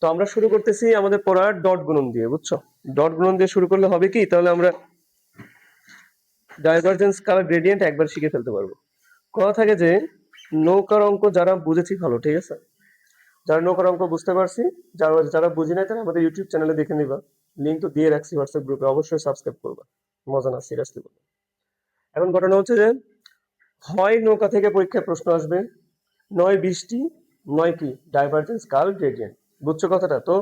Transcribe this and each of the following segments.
তো আমরা শুরু করতেছি আমাদের পড়ার ডট গুণন দিয়ে, বুঝছো? ডট গুণন দিয়ে শুরু করলে হবে কি, তাহলে আমরা ডাইভারজেন্স কালার গ্রেডিয়েন্ট একবার শিখে ফেলতে পারবো। কথা থাকে যে নৌকার অঙ্ক যারা বুঝেছি ভালো, ঠিক আছে? যারা নৌকার অঙ্ক বুঝতে পারছি, যারা যারা বুঝি নাই তারা আমাদের ইউটিউব চ্যানেলে দেখে নিবা, লিঙ্ক তো দিয়ে রাখছি হোয়াটসঅ্যাপ গ্রুপে, অবশ্যই সাবস্ক্রাইব করবা, মজা না, সিরিয়াসলি বলবো। এখন ঘটনা হচ্ছে যে হয় নৌকা থেকে পরীক্ষায় প্রশ্ন আসবে, নয় বৃষ্টি, নয় কি ডাইভারজেন্স কার্ভ গ্রেডিয়েন্ট। বুঝছো কথাটা? তো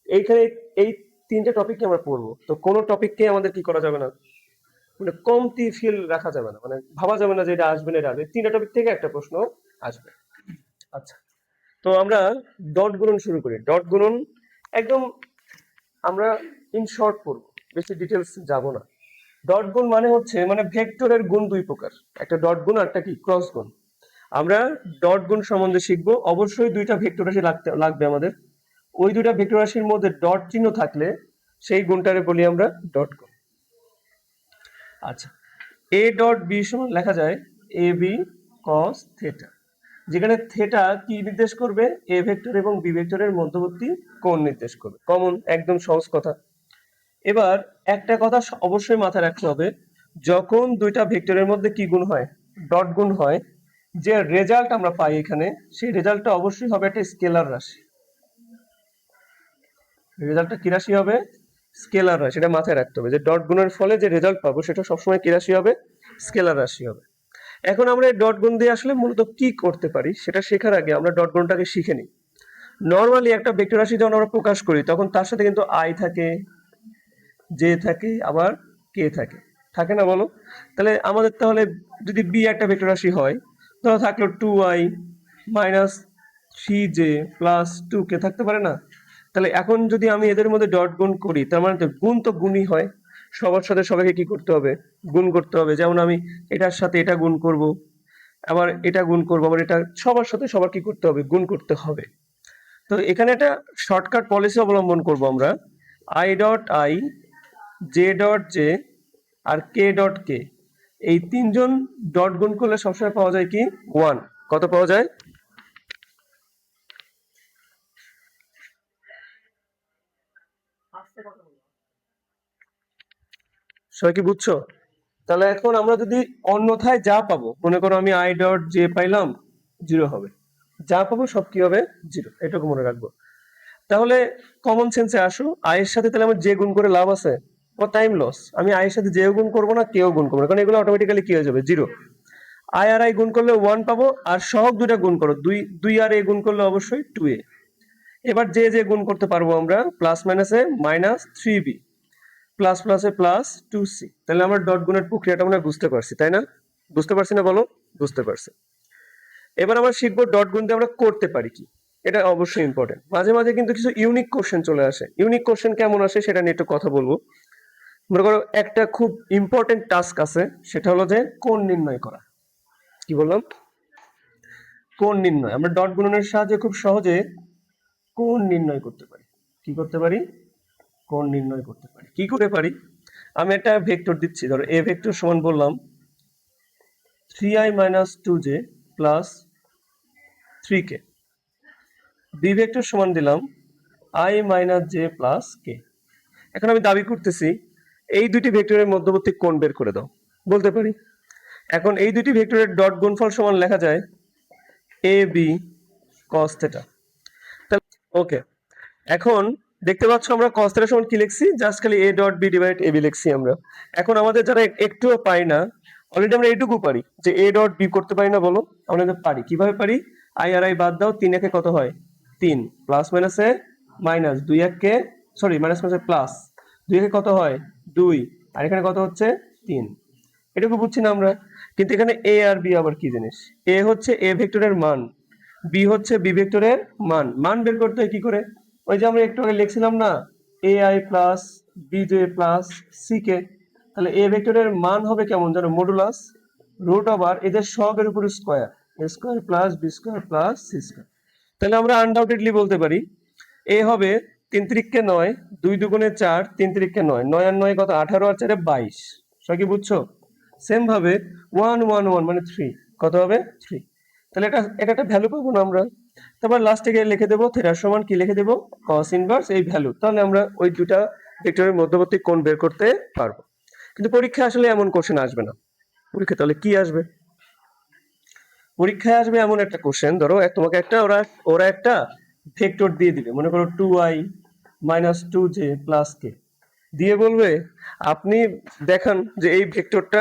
এইখানে এই তিনটে টপিককে আমরা পড়বো, তো কোনো টপিককে আমাদের কি করা যাবে না, মানে কমতি ফিল রাখা যাবে না, মানে ভাবা যাবে না যে এটা আসবে না, এটা আসবে। তিনটা টপিক থেকে একটা প্রশ্ন আসবে। আচ্ছা, তো আমরা ডট গুণন শুরু করি। ডট গুণন একদম আমরা ইন শর্ট পড়বো, বেশি ডিটেলস যাব না। ডট গুণ মানে হচ্ছে মানে ভেক্টরের গুণ দুই প্রকার, একটা ডট গুণ আর একটা কি ক্রস গুণ। আমরা ডট গুণ সম্বন্ধে শিখবো। অবশ্যই দুইটা ভেক্টর রাশি লাগবে আমাদের। ওই দুইটা ভেক্টর রাশির মধ্যে ডট চিহ্ন থাকলে সেই গুণটারে বলি আমরা ডট গুণ। আচ্ছা, এ ডট বি সমান লেখা যায় এ বি কস থেটা, যেখানে থেটা কি নির্দেশ করবে, এ ভেক্টর এবং বি ভেক্টরের মধ্যবর্তী কোণ নির্দেশ করবে। কমন, একদম সহজ কথা। এবার একটা কথা অবশ্যই মাথায় রাখতে হবে, যখন দুইটা ভেক্টরের মধ্যে কি গুণ হয়, ডট গুণ হয়, যে রেজাল্ট আমরা পাই এখানে, সেই রেজাল্টটা অবশ্যই হবে একটা স্কেলার রাশি। রেজাল্টটা কি রাশি হবে? স্কেলার রাশি। সেটা মাথায় রাখতে হবে যে ডট গুণের ফলে যে রেজাল্ট পাবো সেটা সবসময় কি রাশি হবে? স্কেলার রাশি হবে। এখন আমরা এই ডট গুণ দিয়ে আসলে মূলত কি করতে পারি সেটা শেখার আগে আমরা ডট গুণটাকে শিখে নিই। নর্মালি একটা ভেক্টর রাশি যখন আমরা প্রকাশ করি তখন তার সাথে কিন্তু আই থাকে, জে থাকে, আবার কে থাকে, থাকে না বলো? তাহলে আমাদের তাহলে যদি বি একটা ভেক্টর রাশি হয়, ধরো থাকলো 2i minus 3j plus 2k, থাকতে পারে না? তাহলে এখন যদি আমি এদের মধ্যে ডট গুণ করি, তার মানে তো গুণ তো গুণই হয়, সবার সাথে সবাইকে কি করতে হবে? গুণ করতে হবে। যেমন আমি এটার সাথে এটা গুণ করব, আবার এটা গুণ করবো, আবার এটা, সবার সাথে সবার কি করতে হবে? গুণ করতে হবে। তো এখানে একটা শর্টকাট পলিসি অবলম্বন করব আমরা, I dot I, J dot J আর কে ডট কে, এই তিনজন ডট গুণ করলে সবসময় পাওয়া যায় কি? 1। কত পাওয়া যায়? সবাই কি বুঝছো? তাহলে এখন আমরা যদি অন্যথায় যা পাবো, মনে করো আমি আই ডট জে পাইলাম, 0 হবে। যা পাবো সব কি হবে? 0। এটুকু মনে রাখবো। তাহলে কমন সেন্সে আসো, আই এর সাথে তাহলে আমার যে গুণ করে লাভ আছে? ও টাইম লস। আমি আই এর সাথে যেও গুণ করবো না, কেউ গুণ করবো না, কারণ এগুলো অটোমেটিক্যালি কি হয়ে যাবে? 0। আই আর আই গুণ করলে 1 পাবো, আর সহগ দুইটা গুণ করো, 2 আর এ গুণ করলে অবশ্যই 2a। এবার যে যে গুণ করতে পারবো আমরা, প্লাস মাইনাসে মাইনাস 3b, প্লাস প্লাসে প্লাস 2c। তাহলে আমরা ডট গুণের প্রক্রিয়াটা আমরা বুঝতে পারছি, তাই না? বুঝতে পারছি না বলো? বুঝতে পারছি। এবার আমরা শিখবো ডট গুণ দিয়ে আমরা করতে পারি কি। এটা অবশ্যই ইম্পর্টেন্ট। মাঝে মাঝে কিন্তু কিছু ইউনিক কোশ্চেন চলে আসে। ইউনিক কোশ্চেন কেমন আসে সেটা নিয়ে একটু কথা বলবো। মনে করো একটা খুব ইম্পর্টেন্ট টাস্ক আছে, সেটা হলো যে কোণ নির্ণয় করা। কি বললাম? কোণ নির্ণয়। আমরা ডট গুণনের সাহায্যে খুব সহজে কোণ নির্ণয় করতে পারি। কি করতে পারি? কোণ নির্ণয় করতে পারি। কি করে পারি? আমি একটা ভেক্টর দিচ্ছি, ধরো এ ভেক্টর সমান বললাম 3i minus 2j plus 3k। B vector সমান দিলাম i minus j plus k। এখন আমি দাবি করতেছি এই দুটি ভেক্টরের মধ্যবর্তী কোণ বের করে দাও, বলতে পারি। এখন এই দুটি ভেক্টরের ডট গুণফল সমান লেখা যায় এ বি cos θ। ওকে, এখন দেখতে পাচ্ছ আমরা cos θ সমান কি লিখছি? জাস্ট খালি a dot b divide ab লিখছি আমরা। এখন আমাদের যারা একটুও পাই না, অলরেডি আমরা এইটুকু পারি যে a ডট b করতে পারি না, বলো? আমরা পারি। কিভাবে পারি? i আর i বাদ দাও, 3 একে কত হয়? 3, প্লাস মাইনাসে মাইনাস, 2 একে, সরি মাইনাস মাইনাসে প্লাস, 2 একে কত হয়? 2, আর এখানে কত হচ্ছে? 3। এটুকু বুঝছি না আমরা? কিন্তু এখানে a আর b আবার কি জিনিস? a হচ্ছে a ভেক্টরের মান, b হচ্ছে b ভেক্টরের মান। মান বের করতে হয় কি করে? ওই যে আমরা একটু আগে লিখছিলাম না, ai plus bj plus ck। তাহলে a ভেক্টরের মান হবে কেমন জানো? মডুলাস রুট ওভার এদের সহগের উপর square, a square plus b square plus c square. তাহলে আমরা আনডাউটেডলি বলতে পারি a হবে 3 3 9, 2 2 4, 3 3 9, 9 আর 9 কত? 18 আর 4 22। সবাই কি বুঝছো? সেম ভাবে 1 1 1 মানে 3, কত হবে? 3। তাহলে এটা একটা ভ্যালু পাবো না আমরা? তারপর লাস্টে গিয়ে লিখে দেবো থিটা সমান কি লিখে দেবো কস ইনভার্স এই ভ্যালু, তাহলে আমরা ওই দুটা ভেক্টরের মধ্যবর্তী কোণ বের করতে পারবো। কিন্তু পরীক্ষায় আসলে এমন কোশ্চেন আসবে না। পরীক্ষা তাহলে কি আসবে? পরীক্ষায় আসবে এমন একটা কোশ্চেন, ধরো তোমাকে একটা ওরা ওরা একটা ভেক্টর দিয়ে দিবে, মনে করো 2i মাইনাস 2j প্লাস কে, দিয়ে বলবে আপনি দেখান যে এই ভেক্টরটা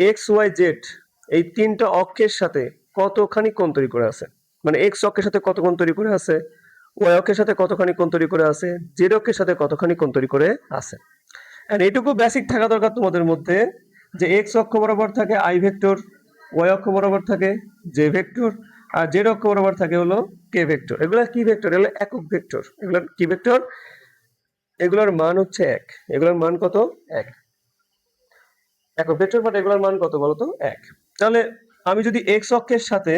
এক্স ওয়াই জেড এই তিনটা অক্ষের সাথে কতখানি কোণ তৈরি করে আছে, মানে এক্স অক্ষের সাথে কত কোণ তৈরি করে আছে, ওয়াই অক্ষের সাথে কতখানি কোণ তৈরি করে আছে, জেড অক্ষের সাথে কতখানি কোণ তৈরি করে আছে। এন্ড এইটুকু বেসিক থাকা দরকার তোমাদের মধ্যে যে এক্স অক্ষ বরাবর থাকে আই ভেক্টর, ওয়াই অক্ষ বরাবর থাকে জে ভেক্টর, আর জেড অক্ষ বরাবর থাকে হলো কে ভেক্টর। এগুলা কি ভেক্টর? এগুলো একক ভেক্টর। এগুলোর কি ভেক্টর? এগুলোর মান হচ্ছে এক। এগুলোর মান কত? এক। একক ভেক্টর, বাট এগুলোর মান কত বলতো? এক। তাহলে আমি যদি এক্স অক্ষের সাথে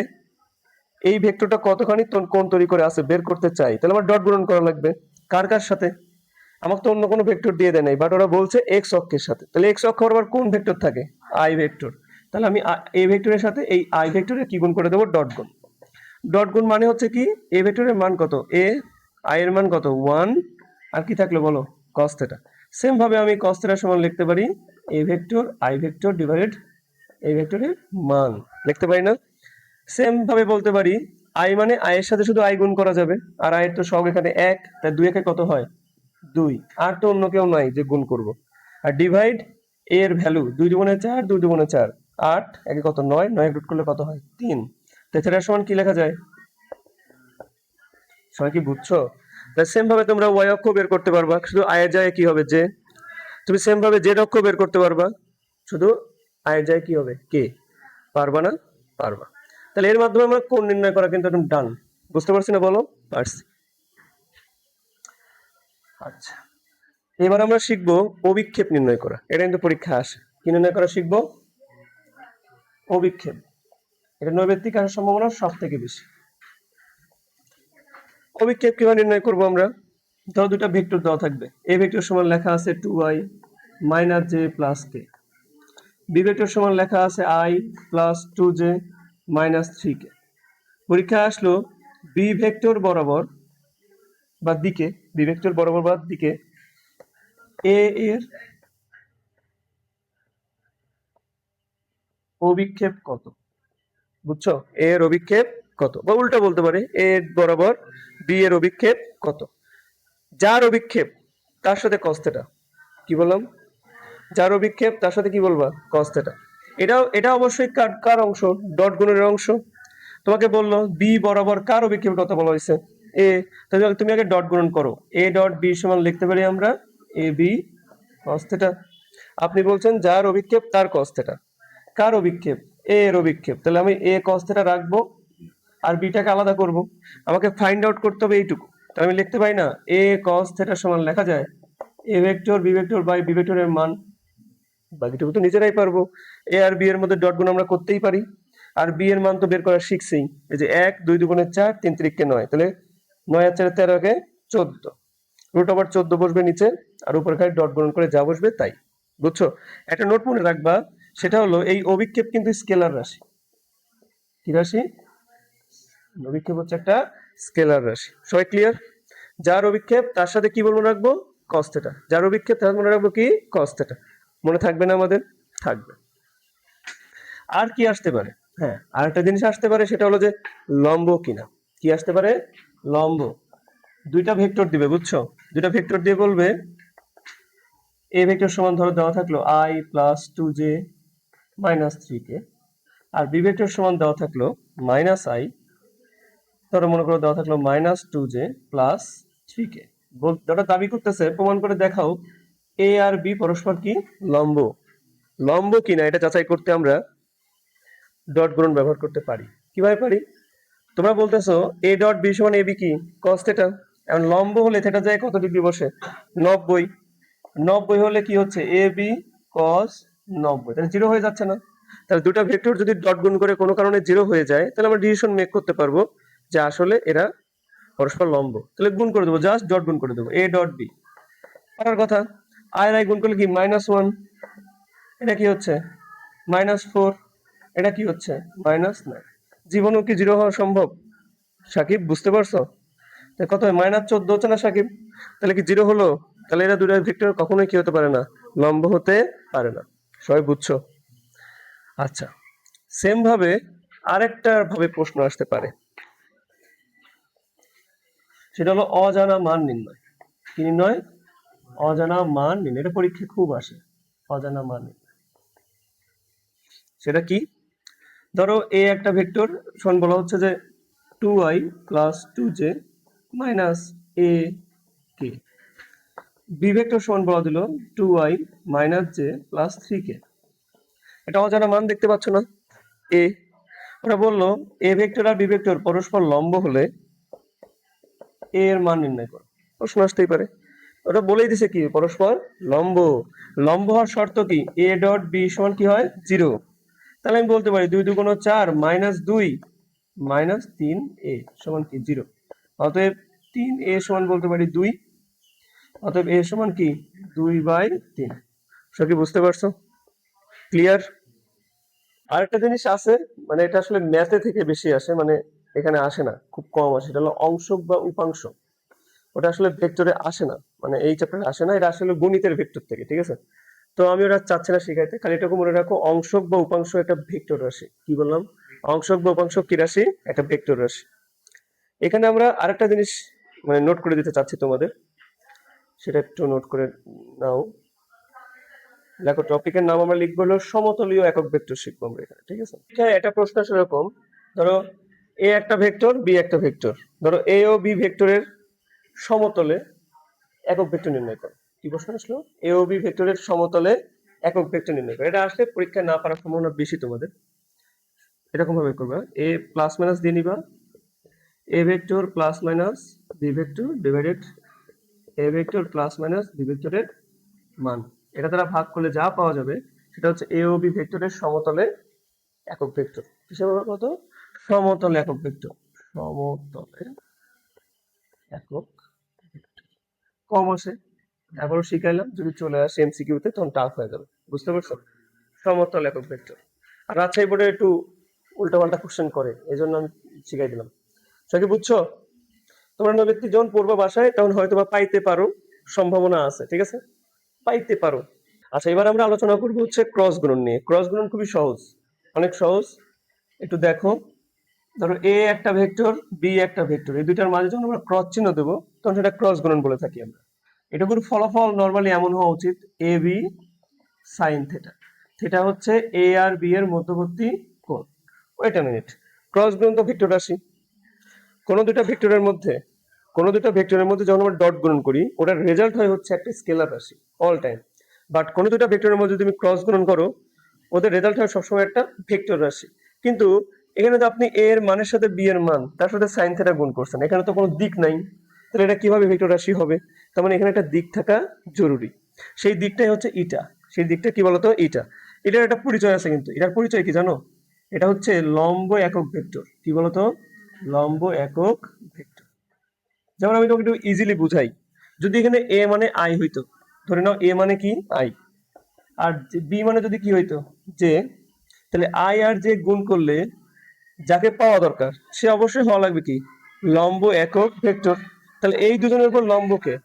এই ভেক্টরটা কতখানি কোণ তৈরি করে আছে বের করতে চাই, তাহলে আমার ডট গুণন করা লাগবে। কার কার সাথে? আমাকে তো অন্য কোনো ভেক্টর দিয়ে দেয় নাই, বাট ওরা বলছে এক্স অক্ষের সাথে। তাহলে এক্স অক্ষ বরাবর কোন ভেক্টর থাকে? I vector. তাহলে আমি এই ভেক্টরের সাথে এই আই ভেক্টরে কি গুণ করে দেবো? ডট গুণ। ডট গুণ মানে হচ্ছে কি, এ ভেক্টরের মান কত? এ, আই এর মান কত? 1, আর কি থাকলো বলো? cos theta. সেম ভাবে আমি cos থিটা সমান লিখতে পারি এ ভেক্টর আই ভেক্টর ডিভাইডেড এই ভেক্টরের মান, লিখতে পারি না? সেম ভাবে বলতে পারি আই মানে আই এর সাথে শুধু আই গুণ করা যাবে, আর আই এর তো সব এখানে এক, তাই 2 একে কত হয়? 2। আর তো অন্য কেউ নাই যে গুণ করব। আর ডিভাইড এর ভ্যালু 2 দুগুণে 4, 2 দুগুণে 4, 8, একে কত? 9, 9 রুট করলে কত হয়? 3। থিটার সমান কি লেখা যায়? সবাই কি বুঝছো? তাই সেম ভাবে তোমরা ওয়াই অক্ষ বের করতে পারবা, শুধু আই এর জায়গায় কি হবে? জে। তুমি সেম ভাবে জেড অক্ষ বের করতে পারবা, শুধু আই এর জায়গায় কি হবে? কে। পারবা না? পারবা। তাহলে এর মাধ্যমে আমরা কোণ নির্ণয় করা কিন্তু একদম ডান। বুঝতে পারছি না বলো? পারছি। আচ্ছা, এবার আমরা শিখবো অভিক্ষেপ নির্ণয় করা। এটা কিন্তু পরীক্ষা আসে। কি নির্ণয় করা শিখবো? অভিক্ষেপ। এটা নৈবেত্তিক আসার সম্ভাবনা সব থেকে বেশি। অভিক্ষেপ কিভাবে নির্ণয় করবো আমরা? ধরো দুটা ভেক্টর দেওয়া থাকবে, এ ভেক্টর সমান লেখা আছে 2i মাইনাস জে প্লাস কে, বি ভেক্টর সমান লেখা আছে i plus 2j minus 3k। পরীক্ষা আসলো বি ভেক্টর বরাবর বা দিকে, বি ভেক্টর বরাবর বা দিকে এ এর অভিক্ষেপ কত? বুঝছো? এ এর অভিক্ষেপ কত, বা উল্টা বলতে পারে এ বরাবর বি এর অভিক্ষেপ কত। যার অভিক্ষেপ তার সাথে cos থিটা। কি বললাম? যার অভিক্ষেপ তার সাথে কি বলবা? cos theta. এটা অবশ্যই কার অংশ? ডট গুণনের অংশ। তোমাকে বললো বি বরাবর কার অভিক্ষেপ কত বলা হয়েছে? এ। তাহলে তুমি আগে ডট গুণন করো, এ ডট বি সমান লিখতে পারি আমরা এ বি cos থিটা। আপনি বলছেন যার অভিক্ষেপ তার cos থিটা। কার অভিক্ষেপ? এ এর অভিক্ষেপ। তাহলে আমি এ cos থিটা রাখবো আর বিটাকে আলাদা করব। আমাকে ফাইন্ড আউট করতে হবে এইটুকু। তাহলে আমি লিখতে পারি না এ cos থিটা সমান লেখা যায় a vector b vector by b ভেক্টরের মান। বাকিটুকু তো নিজেরাই পারবো। এ আর বি এর মধ্যে ডট গুণ আমরা করতেই পারি। আর বি এর মান তো বের করা শিখছি, এই যে 1, 2 দুগুণে 4, 3 3কে 9, তাহলে 9 আর 4 13 কে 14, রুট ওভার 14 বসবে নিচে, আর উপরে খালি ডট গুণন করে যা বসবে তাই। বুঝছো? একটা নোট মনে রাখবা, সেটা হলো এই অভিক্ষেপ কিন্তু স্কেলার রাশি। কি রাশি? অভিক্ষেপ হচ্ছে একটা স্কেলার রাশি। সবাই ক্লিয়ার? যার অভিক্ষেপ তার সাথে কি বলবো রাখবো? cos theta. যার অভিক্ষেপ তার মনে রাখবো কি? cos theta. মনে থাকবে না আমাদের? থাকবে। আর কি আসতে পারে? হ্যাঁ, আর একটা জিনিস আসতে পারে, সেটা হলো যে লম্ব কিনা। কি আসতে পারে? লম্ব। দুইটা ভেক্টর দিবে, বুঝছো? দুইটা ভেক্টর দিয়ে বলবে এ ভেক্টর সমান ধরো দেওয়া থাকলো i plus 2j minus 3k, আর বি ভেক্টর সমান দেওয়া থাকলো মাইনাস i, ধরো মনে করো দেওয়া থাকলো মাইনাস 2j প্লাস 3k। যেটা দাবি করতেছে প্রমাণ করে দেখাও এ আর বি পরস্পর কি? লম্ব। লম্ব কিনা এটা যাচাই করতে আমরা ডট গুণন ব্যবহার করতে পারি। কিভাবে পারি? তোমরা বলতেছো এ ডট বি সমান এ বি কি? cos theta. এখন লম্ব হলে থিটা যায় কত ডিগ্রি বসে? 90। 90 হলে কি হচ্ছে? এ বি cos 90, তাহলে জিরো হয়ে যাচ্ছে না? তাহলে দুটা ভেক্টর যদি ডট গুণ করে কোনো কারণে জিরো হয়ে যায়, তাহলে আমরা ডিসিশন মেক করতে পারবো যে আসলে এরা পরস্পর লম্ব। তাহলে গুণ করে দেবো, জাস্ট ডট গুণ করে দেবো এ ডট বি। পারার কথা। আই আর আই গুণ করলে কি? -1। এটা কি হচ্ছে? -4। এটা কি হচ্ছে? -9। জীবনেও কি জিরো হওয়া সম্ভব? সাকিব বুঝতে পারছো? কত -14 হচ্ছে না সাকিব? তাহলে কি 0 হলো? তাহলে এরা দুটো ভেক্টর কখনোই কি হতে পারে না, লম্ব হতে পারে না। সবাই বুঝছো? আচ্ছা, সেম ভাবে আরেকটা ভাবে প্রশ্ন আসতে পারে, সেটা হলো অজানা মান নির্ণয়। কি নির্ণয়? অজানা মান নির্ণয়। এটা পরীক্ষায় খুব আসে, অজানা মান নির্ণয়। সেটা কি? ধরো এ একটা ভেক্টর, সমান বলা হচ্ছে যে 2i প্লাস 2j মাইনাস এ কে। বি ভেক্টর সমান বলা দিল 2i minus j plus 3k। এটা অজানা মান দেখতে পাচ্ছ না, এ। ওরা বললো এ ভেক্টর আর বি ভেক্টর পরস্পর লম্ব হলে এ এর মান নির্ণয় করো। প্রশ্ন আসতেই পারে। ওটা বলেই দিছে কি পরস্পর লম্ব। লম্ব হওয়ার শর্ত কি? এ ডট বি সমান কি হয়? 0। তাহলে আমি বলতে পারি 2 2 4 মাইনাস 2 মাইনাস 3 এ সমান কি 0। অতএব 3 এ সমান বলতে পারি 2। অতএব এ সমান কি 2/3। সব কি বুঝতে পারছো? ক্লিয়ার? আরেকটা জিনিস আছে, মানে এটা আসলে ম্যাথে থেকে বেশি আসে, মানে এখানে আসে না, খুব কম আসে। এটা হলো অংশক বা উপাংশ। ওটা আসলে ভেক্টরে আসে না, মানে এই চ্যাপ্টারে আসে না, এটা আসলে গণিতের ভেক্টর থেকে, ঠিক আছে? তো আমি ওটা চাচ্ছি না শিখাইতে, খালি এটুকু মনে রাখো, অংশক বা উপাংশ একটা ভেক্টর রাশি। কি বললাম? অংশক বা উপাংশ কি রাশি? একটা ভেক্টর রাশি। এখানে আমরা আরেকটা জিনিস মানে নোট করে দিতে চাচ্ছি তোমাদের, সেটা একটু নোট করে নাও। দেখো, টপিকের নাম আমরা লিখবো হলো সমতলীয় একক ভেক্টর শিখবো আমরা এখানে, ঠিক আছে? হ্যাঁ, এটা প্রশ্ন আসলে এরকম, ধরো এ একটা ভেক্টর, বি একটা ভেক্টর। ধরো এ ও বি ভেক্টরের সমতলে একক ভেক্টর নির্ণয় করো। কি প্রশ্ন আসলো? এ ও বি ভেক্টরের সমতলে একক ভেক্টর নির্ণয় করো। এটা আসলে পরীক্ষায় না পারার সম্ভাবনা বেশি তোমাদের। এরকম ভাবে করবা, এ প্লাস মাইনাস দিয়ে নিবা, a vector plus minus b vector divided a vector plus minus b ভেক্টরের মান। এটা দ্বারা ভাগ করলে যা পাওয়া যাবে সেটা হচ্ছে এ ও বি ভেক্টরের সমতলে একক ভেক্টর। হিসেবে কত? সমতলে একক ভেক্টর, সমতলে একক ভেক্টর। কম আসে, এবারও শিখাইলাম, যদি চলে আসে এমসিকিউতে তখন টাফ হয়ে যাবে। বুঝতে পারছো? সমতল একক ভেক্টর। আর রাজশাহী বোর্ডে একটু উল্টাপাল্টা কোশ্চেন করে, এই জন্য আমি শিখাই দিলাম। সবাই বুঝছো? তোমরা নৈবেদ্য যখন পড়বা বাসায় তখন হয়তো বা পাইতে পারো, সম্ভাবনা আছে, ঠিক আছে? পাইতে পারো। আচ্ছা, এবার আমরা আলোচনা করবো হচ্ছে ক্রস গুণন নিয়ে। ক্রস গুণন খুবই সহজ, অনেক সহজ। একটু দেখো, ধরো এ একটা ভেক্টর, বি একটা ভেক্টর, এই দুইটার মাঝে যখন আমরা ক্রস চিহ্ন দেবো তখন সেটা ক্রস গুণন বলে থাকি আমরা। এটুকুর ফলাফল নর্মালি এমন হওয়া উচিত A B sine theta. Theta হচ্ছে এ আর বি এর মধ্যবর্তী কোণ। ওয়েট আ মিনিট, ক্রস গুণন তো ভেক্টর রাশি। কোনো দুটা ভেক্টরের মধ্যে যখন আমরা ডট গুণন করি ওটার রেজাল্ট হয় হচ্ছে একটা স্কেলার রাশি অল টাইম। বাট কোনো দুটা ভেক্টরের মধ্যে তুমি ক্রস গুণন করো ওদের রেজাল্ট হয় সবসময় একটা ভেক্টর রাশি। কিন্তু এখানে তো আপনি এ এর মানের সাথে বি এর মান তার সাথে সাইন থেটা গুণ করছেন, এখানে তো কোনো দিক নাই, তাহলে এটা কিভাবে ভেক্টর রাশি হবে? তার মানে এখানে একটা দিক থাকা জরুরি। সেই দিকটাই হচ্ছে ইটা। সেই দিকটা কি বলতো? ইটা। এটার একটা পরিচয় আছে, কিন্তু এটার পরিচয় কি জানো? এটা হচ্ছে লম্ব একক ভেক্টর। কি বলতো? লম্ব একক ভেক্টর। যেমন আমি তোমাকে একটু ইজিলি বুঝাই, যদি এখানে এ মানে আই হইতো, ধরে নাও এ মানে কি আই, আর বি মানে যদি কি হইতো যে, তাহলে আই আর জে গুণ করলে যাকে পাওয়া দরকার সে অবশ্যই হওয়া লাগবে কি লম্ব একক ভেক্টর। তাহলে এই দুজনের উপর লম্ব কে?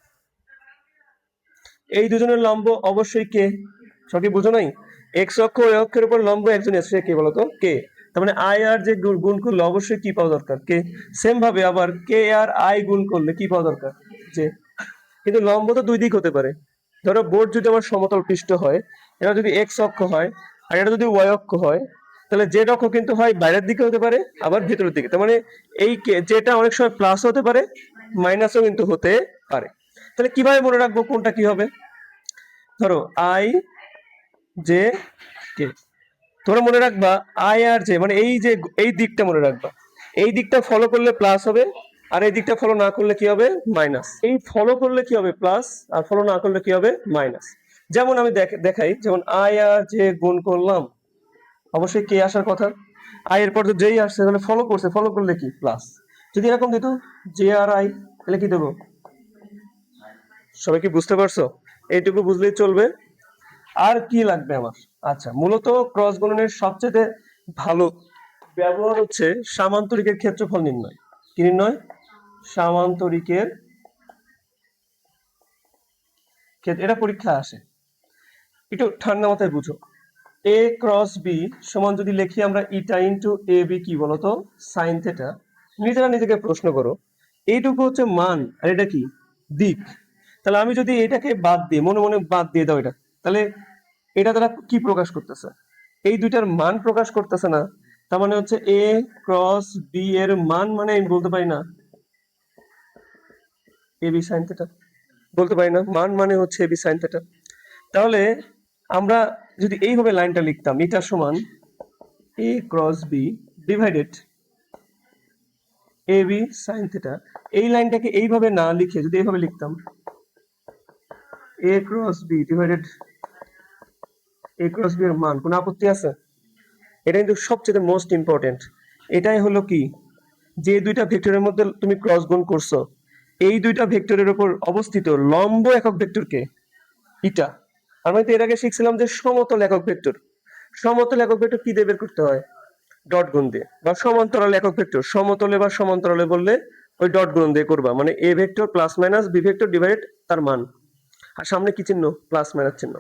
এই দুজনের লম্ব অবশ্যই কে। সবই বুঝো নাই? এক্স অক্ষ ওই অক্ষের উপর লম্ব একজন আছে, কে বলতো? কে। তার মানে আই আর যে গুণ করলে অবশ্যই কি পাওয়া দরকার? কে। সেম ভাবে আবার কে আর আই গুণ করলে কি পাওয়া দরকার? যে। কিন্তু লম্ব তো দুই দিক হতে পারে। ধরো বোর্ড যদি আমার সমতল পৃষ্ঠ হয়, এটা যদি এক্স অক্ষ হয় আর এটা যদি ওয়াই অক্ষ হয়, তাহলে জেড অক্ষ কিন্তু হয় বাইরের দিকে হতে পারে আবার ভেতরের দিকে। তার মানে এই যেটা অনেক সময় প্লাস হতে পারে মাইনাসও কিন্তু হতে পারে। তাহলে কিভাবে মনে রাখবো কোনটা কি হবে? ধরো আই জে কে, তোমরা মনে রাখবা আই আর জে মানে এই যে এই দিকটা মনে রাখবা, এই দিকটা ফলো করলে প্লাস হবে আর এই দিকটা ফলো না করলে কি হবে? মাইনাস। এই ফলো করলে কি হবে? প্লাস, আর ফলো না করলে কি হবে? মাইনাস। যেমন আমি দেখাই, যেমন আই আর জে গুণ করলাম, অবশ্যই কে আসার কথা, আই এর পর তো যেই আসছে তাহলে ফলো করছে, ফলো করলে কি প্লাস। যদি এরকম দিত জে আর আই, তাহলে কি দেবো? সবাই কি বুঝতে পারছো? এইটুকু বুঝলেই চলবে। আর কি লাগবে আমার? আচ্ছা, মূলত ক্রস গুণনের সবচেয়ে ভালো ব্যবহার হচ্ছে সামান্তরিকের ক্ষেত্রফল নির্ণয়। কি নির্ণয়? সামান্তরিকের ক্ষেত্রে। এটা পরীক্ষা আসে, একটু ঠান্ডা মাথায় বুঝো। এ ক্রস বি সমান যদি লিখি আমরা ইটা ইন্টু এ বি কি বলতো? Sine theta. নিজেরা নিজেকে প্রশ্ন করো, এইটুকু হচ্ছে মান আর এটা কি? দিক। তাহলে আমি যদি এটাকে বাদ দিই, মনে মনে বাদ দিয়ে দাও এটা, তাহলে এটা দ্বারা কি প্রকাশ করতেছে? এই দুইটার মান প্রকাশ করতেছে না। তার মানে হচ্ছে এ ক্রস বি এর মান মানে আমি বলতে পারি না এ বি সাইন থেটা, বলতে পারি না। মান মানে হচ্ছে এ বি সাইন থেটা। তাহলে আমরা যদি এইভাবে লাইনটা লিখতাম, এটা সমান এ cross B divided A B sine theta, এই লাইনটাকে এইভাবে না লিখে যদি এইভাবে লিখতাম এ ক্রস বি ডিভাইডেড এ ক্রস বি এর মান, কোনো আপত্তি আছে? এটা কিন্তু সবচেয়ে মোস্ট ইম্পর্টেন্ট। এটাই হলো কি, যে দুইটা ভেক্টরের মধ্যে তুমি ক্রস গুণ করছো, এই দুইটা ভেক্টরের উপর অবস্থিত লম্ব একক ভেক্টরকে ইটা। আমরা তো এর আগে শিখছিলাম যে সমতল একক ভেক্টর, সমতল একক ভেক্টর কি দিয়ে বের করতে হয়? ডট গুণ দিয়ে। বা সমান্তরাল একক ভেক্টর সমতলে বা সমান্তরালে বললে ওই ডট গুণ দিয়ে করবা, মানে a vector plus minus b vector divide তার মান, আর সামনে কি চিহ্ন? প্লাস মাইনাস চিহ্ন।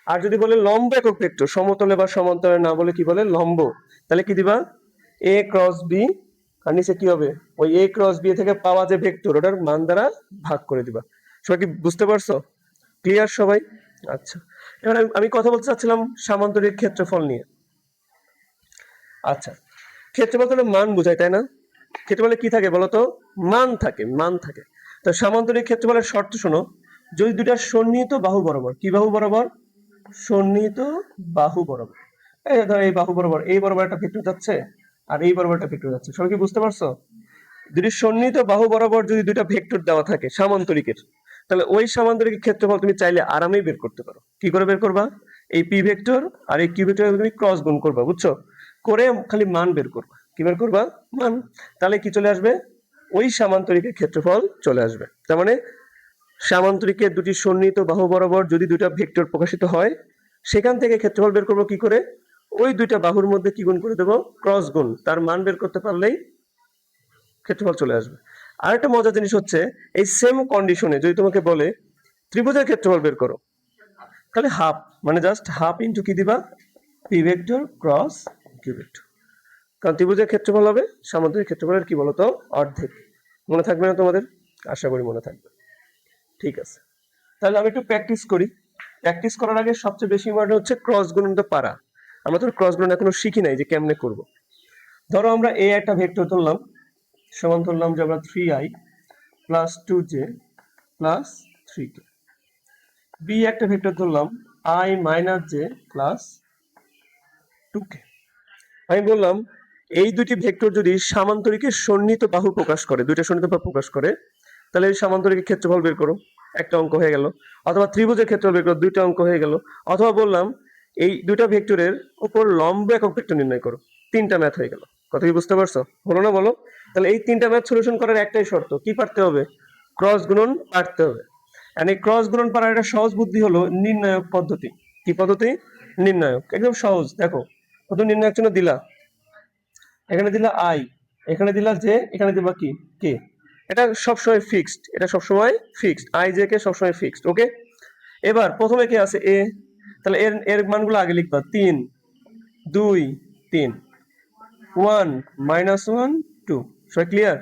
আর যদি বলে লম্ব একক ভেক্টর সমতলে বা সমান্তরালে না বলে কি বলে? লম্ব। তাহলে কি দিবা? এ ক্রস বি, আর নিচে কি হবে? ওই এ ক্রস বি থেকে পাওয়া যে ভেক্টর ওটার মান দ্বারা ভাগ করে দিবা। সবাই কি বুঝতে পারছো? ক্লিয়ার সবাই? আচ্ছা, এবার আমি কথা বলতে চাচ্ছিলাম সামান্তরিক ক্ষেত্রফল নিয়ে। আচ্ছা, ক্ষেত্রফল তাহলে মান বোঝায়, তাই না? ক্ষেত্রফলে কি থাকে বলতো? মান থাকে, মান থাকে। তো সামান্তরিক ক্ষেত্রফলের শর্ত শোনো, যদি দুইটা সন্নিহিত বাহু বরাবর, কি বাহু বরাবর? সন্নিহিত বাহু বরাবর। এই ধর এই বাহু বরাবর, এই বরাবর একটা ভেক্টর যাচ্ছে আর এই বরাবর একটা ভেক্টর যাচ্ছে। সবাই কি বুঝতে পারছো? যদি সন্নিহিত বাহু বরাবর যদি দুইটা ভেক্টর দেওয়া থাকে সামান্তরিকের, তাহলে ওই সামান্তরিকের ক্ষেত্রফল তুমি চাইলে আরামেই বের করতে পারো। কি করে বের করবা? এই পি ভেক্টর আর এই কিউ ভেক্টর তুমি ক্রস গুণ করবা, বুঝছো? করে খালি মান বের করবা। কি বের করবা? মান। তাহলে কি চলে আসবে? ওই সামান্তরিকের ক্ষেত্রফল চলে আসবে। তার মানে সামান্তরিকের দুটি সন্নিহিত বাহু বরাবর যদি দুইটা ভেক্টর প্রকাশিত হয়, সেখান থেকে ক্ষেত্রফল বের করবো কি করে? ওই দুইটা বাহুর মধ্যে কি গুণ করে দেবো? ক্রস গুণ। তার মান বের করতে পারলেই ক্ষেত্রফল চলে আসবে। আর একটা মজার জিনিস হচ্ছে, এই সেম কন্ডিশনে যদি তোমাকে বলে ত্রিভুজের ক্ষেত্রফল বের করো, তাহলে হাফ, মানে জাস্ট হাফ ইন্টু কি দিবা? P vector cross q vector. কারণ ত্রিভুজের ক্ষেত্রফল হবে সামান্তরিক ক্ষেত্রফলের কি বলতো? অর্ধেক। মনে থাকবে না তোমাদের? আশা করি মনে থাকবে। ঠিক আছে, তাহলে আমি একটু প্র্যাকটিস করি। প্র্যাকটিস করার আগে সবচেয়ে বেশি ইম্পর্টেন্ট হচ্ছে ক্রস গুণনটা পারা। আমরা তো ক্রস গুণন এখনো শিখি নাই যে কেমনে করব। ধরো আমরা এ একটা ভেক্টর ধরলাম, সমান ধরলাম যে আমরা 3i plus 2j plus 3k। B একটা ভেক্টর ধরলাম i minus j plus 2k। আমি বললাম এই দুটি ভেক্টর যদি সামান্তরিকের সন্নিহিত বাহু প্রকাশ করে, দুইটা সন্নিহিত বাহু প্রকাশ করে, তাহলে এই সামান্তরিকের ক্ষেত্রফল বের করো, একটা অঙ্ক হয়ে গেল। অথবা ত্রিভুজের ক্ষেত্রফল বের করো, দুইটা অঙ্ক হয়ে গেল। অথবা বললাম এই দুইটা ভেক্টরের উপর লম্ব একক ভেক্টর নির্ণয় করো, তিনটা ম্যাথ হয়ে গেল। কথা কি বুঝতে পারছো? হলো না বলো? তাহলে এই তিনটা ম্যাথ সলিউশন করার একটাই শর্ত, কি পারতে হবে? ক্রস গুণন পারতে হবে। আর এই ক্রস গুণন পারার একটা সহজ বুদ্ধি হলো নির্ণায়ক পদ্ধতি। কি পদ্ধতি? নির্ণায়ক। একদম সহজ। দেখো কত নির্ণায়ক চিহ্ন দিলা, এখানে দিলা আই, এখানে দিলা জে, এখানে দিবা কি? কে। এটা সবসময় ফিক্সড, এটা সবসময় ফিক্সড, আই জে কে সবসময় ফিক্সড। ওকে, এবার প্রথমে কে আছে? এ। তাহলে এর এর মানগুলো আগে লিখবা, 3 2 3, 1 -1 2। সবাই ক্লিয়ার?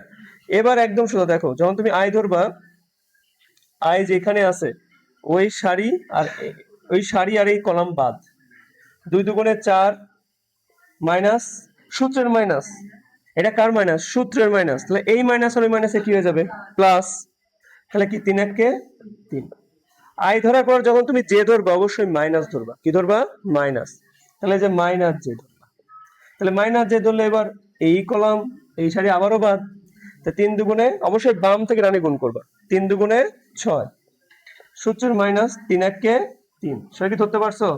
এবার একদম সোজা দেখো, যখন তুমি আই ধরবা, আই যেখানে আছে ওই সারি আর ওই সারি আর এই কলাম বাদ, 2 দুগুণে 4 মাইনাস সূত্রের মাইনাস। এটা কার মাইনাস? সূত্রের মাইনাস। তাহলে এই মাইনাস আর ওই মাইনাসে কি হয়ে যাবে? প্লাস। তাহলে কি 3 1 কে 3। আই ধরার পর যখন তুমি জে ধরবা অবশ্যই মাইনাস ধরবা। কি ধরবা? মাইনাস। তাহলে যে মাইনাস জে ধরবা। তাহলে মাইনাস জে ধরলে এবার এই কলাম এই সারি আবারও বাদ। তা 3 দুগুণে অবশ্যই বাম থেকে ডানে গুণ করবা, 3 দুগুণে 6। সূত্রের মাইনাস 3 1 কে 3। সবাই কি ধরতে পারছো?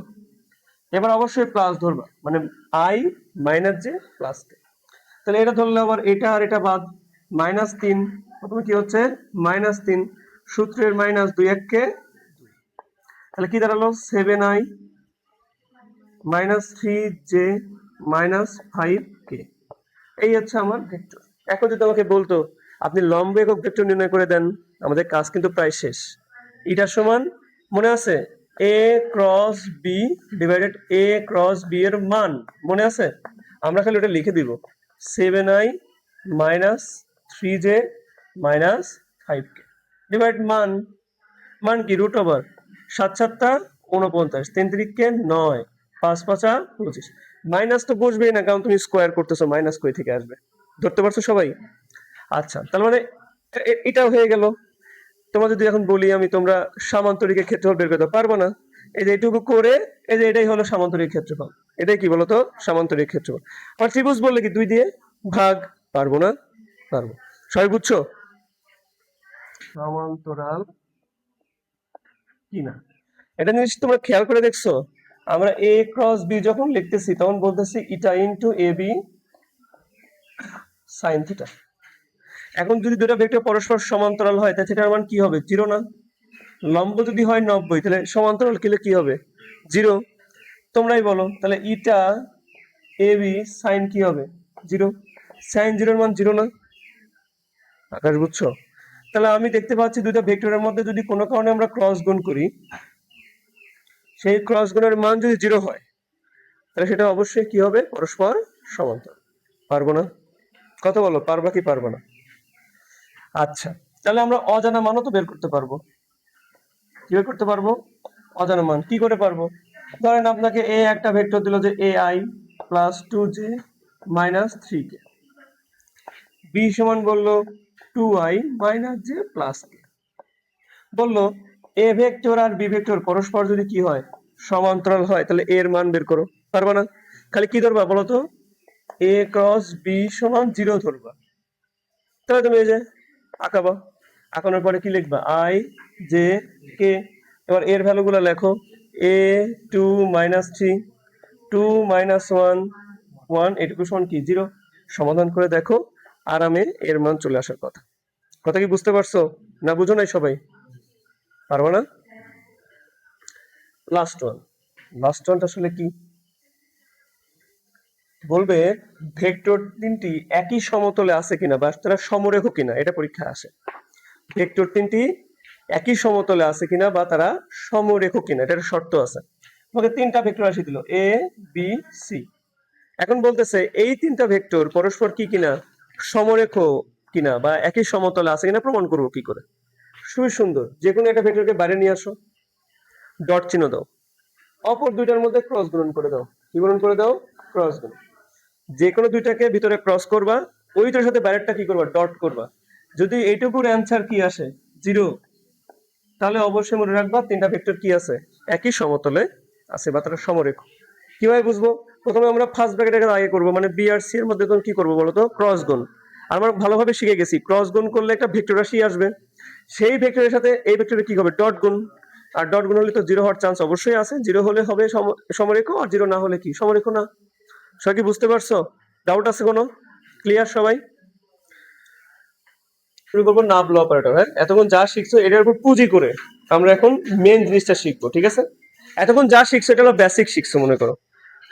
এবার অবশ্যই প্লাস ধরবা, মানে আই মাইনাস জে প্লাস কে। তাহলে এটা ধরলে আবার এটা আর এটা বাদ, -3। প্রথমে কি হচ্ছে? -3। সূত্রের মাইনাস 2 1 কে 2। তাহলে কি দাঁড়ালো? 7i -3j -5k। এই হচ্ছে আমার ভেক্টর। এখন যদি তোমাকে বলতো আপনি লম্ব একক ভেক্টর নির্ণয় করে দেন, আমাদের কাজ কিন্তু প্রায় শেষ। এটা সমান মনে আছে a cross b divided a cross b এর মান মনে আছে? আমরা খালি ওটা লিখে দিব 7i minus 3j minus 5k divide মান মান কি রুট ওভার 7 7টা 49 3 3কে 9 5 5 25 মাইনাস তো বসবেই না কারণ তুমি স্কোয়ার করতেছো, মাইনাস কই থেকে আসবে? ধরতে পারছো সবাই? আচ্ছা তার মানে এটাও হয়ে গেল। তোমরা যদি এখন বলি আমি তোমরা সামান্তরিকের ক্ষেত্রফল বের করতে পারবো না, এই যে এইটুকু করে এই যে এটাই হলো সামান্তরিক ক্ষেত্রফল। এটাই কি বলতো? সামান্তরিক ক্ষেত্রফল। আর ত্রিভুজ বললে কি 2 দিয়ে ভাগ? পারবো না? পারবো। সবাই বুঝছো সমান্তরাল কি না? এটা জিনিস তোমরা খেয়াল করে দেখছো, আমরা a ক্রস b যখন লিখতেছি তখন বলতেছি ইটা ইনটু ab sin থিটা। এখন যদি দুটো ভেক্টর পরস্পর সমান্তরাল হয় তাহলে থিটার মান কি হবে? 0 না? লম্ব যদি হয় 90 তাহলে সমান্তরাল কি হবে? 0। তোমরাই বলো তাহলে ইটা ab sin কি হবে? 0। sin 0 এর মান 0 না? আকাশ বুঝছো? তাহলে আমি দেখতে পাচ্ছি দুটো ভেক্টরের মধ্যে যদি কোনো কারণে আমরা ক্রস গুণ করি, সেই ক্রস গুণের মান যদি 0 হয় তাহলে সেটা অবশ্যই কি হবে? পরস্পর সমান্তরাল। পারবো না? কত বলো, পারবা কি পারবো না? আচ্ছা তাহলে আমরা অজানা মানও তো বের করতে পারবো। কি বের করতে পারবো? অজানা মান কি করে পারবো? ধরেন আপনাকে এ একটা ভেক্টর দিল যে ai plus 2j minus 3k, B সমান বললো 2i minus j plus k, বললো এ ভেক্টর আর বি ভেক্টর পরস্পর যদি কি হয়? সমান্তরাল হয় তাহলে এর মান বের করো। পারবা না? খালি কি ধরবা বলো তো? a ক্রস b সমান 0 ধরবা। তাহলে তুমি এই যে আঁকাবা, আঁকানোর পরে কি লিখবা? i j k। এবার এর ভ্যালুগুলো লেখো, a 2 মাইনাস 3 2 মাইনাস 1 1 এটুকু সমান কি? 0। সমাধান করে দেখো আরামে এর মান চলে আসার কথা। কথা কি বুঝতে পারছো না বুঝো নাই সবাই? পারবো না? লাস্ট ওয়ানটা আসলে কি বলবে? ভেক্টর তিনটি একই সমতলে আছে কিনা বা তারা সমরেখ কিনা, এটা পরীক্ষায় আসে। ভেক্টর তিনটি একই সমতলে আছে কিনা বা তারা সমরেখ কিনা, এটা একটা শর্ত আছে। তোমাকে তিনটা ভেক্টর রাশি দিল a b c। এখন বলতেছে এই তিনটা ভেক্টর পরস্পর কি কিনা? সমরেখ কিনা বা একই সমতলে আছে কিনা প্রমাণ করবো কি করে? খুবই সুন্দর, যে কোনো একটা ভেক্টরকে বাইরে নিয়ে আসো, ডট চিহ্ন দাও, অপর দুইটার মধ্যে ক্রস গুণন করে দাও। কি গুণন করে দাও? ক্রস গুণন। যে কোনো দুইটাকে ভিতরে ক্রস করবা, ওইটার সাথে বাইরেরটা কি করবা? ডট করবা। যদি এইটুকুর অ্যান্সার কি আসে? 0, তাহলে অবশ্যই মনে রাখবা তিনটা ভেক্টর কি আছে? একই সমতলে আছে বা তারা সমরেখ। কিভাবে বুঝবো? প্রথমে আমরা ফার্স্ট ব্র্যাকেটের আগে করবো, মানে বি আর সি এর মধ্যে তখন কি করবো বলতো? ক্রস গুণ। আমরা ভালোভাবে শিখে গেছি ক্রস গুণ করলে একটা ভেক্টর রাশি আসবে, সেই ভেক্টরের সাথে এই ভেক্টরে কি হবে? ডট গুণ। আর ডট গুণ হলে তো 0 হওয়ার চান্স অবশ্যই আছে, 0 হলে হবে সমরেখ, আর 0 না হলে কি? সমরেখ না। সবাই কি বুঝতে পারছো? ডাউট আছে কোনো? ক্লিয়ার সবাই? শুরু করবো নাবলা অপারেটর। হ্যাঁ, এতক্ষণ যা শিখছো এটার উপর পুঁজি করে আমরা এখন মেন জিনিসটা শিখবো, ঠিক আছে? এতক্ষণ যা শিখছো এটা হলো বেসিক শিখছো মনে করো,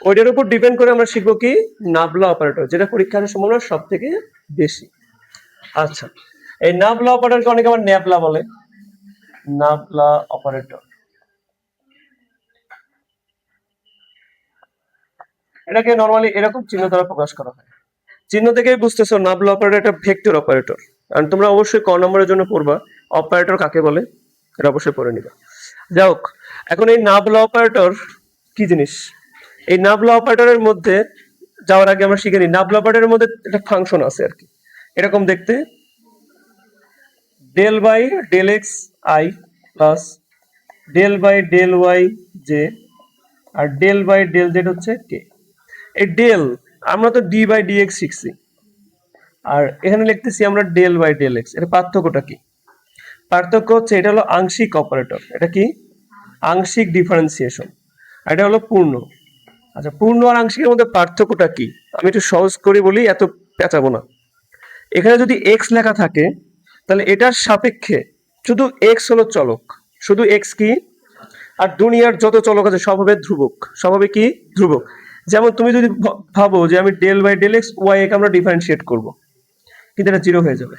ওইটার উপর ডিপেন্ড করে আমরা শিখবো কি? নাবলা অপারেটর, যেটা পরীক্ষার সম্ভাবনা সব থেকে বেশি। আচ্ছা, এই নাবলা অপারেটরকে অনেকে আবার ন্যাবলা বলে। নাবলা অপারেটর এটাকে নরমালি এরকম চিহ্ন দ্বারা প্রকাশ করা হয়। চিহ্ন থেকেই বুঝতেছো নাবলা অপারেটর একটা ভেক্টর অপারেটর। আর তোমরা অবশ্যই ক নম্বরের জন্য পড়বা অপারেটর কাকে বলে, এটা অবশ্যই পড়ে নিবা। যাই হোক, এখন এই নাবলা অপারেটর কি জিনিস? এই নাবলা অপারেটরের মধ্যে যাওয়ার আগে আমরা শিখে নিই, নাবলা অপারেটরের মধ্যে একটা ফাংশন আছে আর কি, এরকম দেখতে, del by del x i plus del by del Y j আর ডেল বাই ডেল জেড হচ্ছে কে। এই ডেল আমরা তো ডি বাই ডি এক্স শিখছি, আর এখানে লিখতেছি আমরা ডেল বাই ডেল এক্স। এর পার্থক্যটা কি? পার্থক্য হচ্ছে এটা হলো আংশিক অপারেটর, এটা কি? আংশিক ডিফারেন্সিয়েশন, এটা হলো পূর্ণ। আচ্ছা, পূর্ণ আর আংশিকের মধ্যে পার্থক্যটা কি? আমি একটু সহজ করে বলি, এত পেঁচাবো না। এখানে যদি এক্স লেখা থাকে তাহলে এটার সাপেক্ষে শুধু এক্স হলো চলক, শুধু এক্স কি? আর দুনিয়ার যত চলক আছে সব হবে ধ্রুবক, সব হবে কি? ধ্রুবক। যেমন তুমি যদি ভাবো যে আমি del by del x y একে আমরা ডিফারেন্সিয়েট করব, কিন্তু এটা 0 হয়ে যাবে।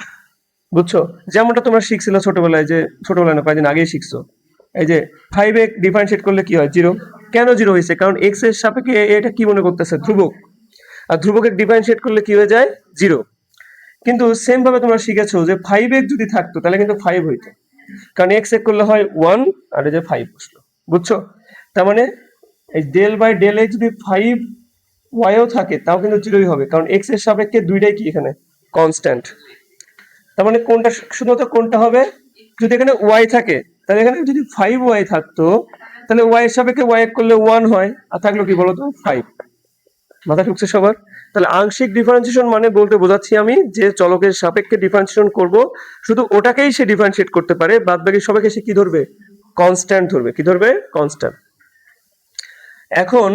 বুঝছো? যেমনটা তোমরা শিখছিল ছোটবেলায়, যে ছোটবেলায় না কয়েকদিন আগেই শিখছো, এই যে 5x ডিফারেন্সিয়েট করলে কি হয়? 0। কেন 0 হয়েছে? কারণ x এর সাপেক্ষে এটা কি মনে করতেছে? ধ্রুবক। আর ধ্রুবকে ডিফারেন্সিয়েট করলে কি হয়ে যায়? 0। কিন্তু সেম ভাবে তোমরা শিখেছো যে 5x যদি থাকতো তাহলে কিন্তু 5 হইতো, কারণ x এক করলে হয় 1 আর এই যে 5 বসলো। বুঝছো? তার মানে এই ডেল বাই ডেল x যদি 5 y ও থাকে তাও কিন্তু 0ই হবে, কারণ x এর সাপেক্ষে দুইটাই কি এখানে কনস্ট্যান্ট। তার মানে কোনটা শুধুমাত্র কোনটা হবে? যদি এখানে y থাকে তাহলে এখানে যদি 5y থাকতো তাহলে y এর সাপেক্ষে y এক করলে 1 হয়, আর থাকলো কি বলতো? 5। মাথা ঢুকছে সবার? তাহলে আংশিক ডিফারেন্সিয়েশন মানে বলতে বোঝাচ্ছি আমি যে চলকের সাপেক্ষে ডিফারেন্সিয়েশন করব, শুধু ওটাকেই সে ডিফারেন্সিয়েট করতে পারে, বাদ বাকি সবাইকে সে কি ধরবে? কনস্ট্যান্ট ধরবে। কি ধরবে? কনস্ট্যান্ট। এখন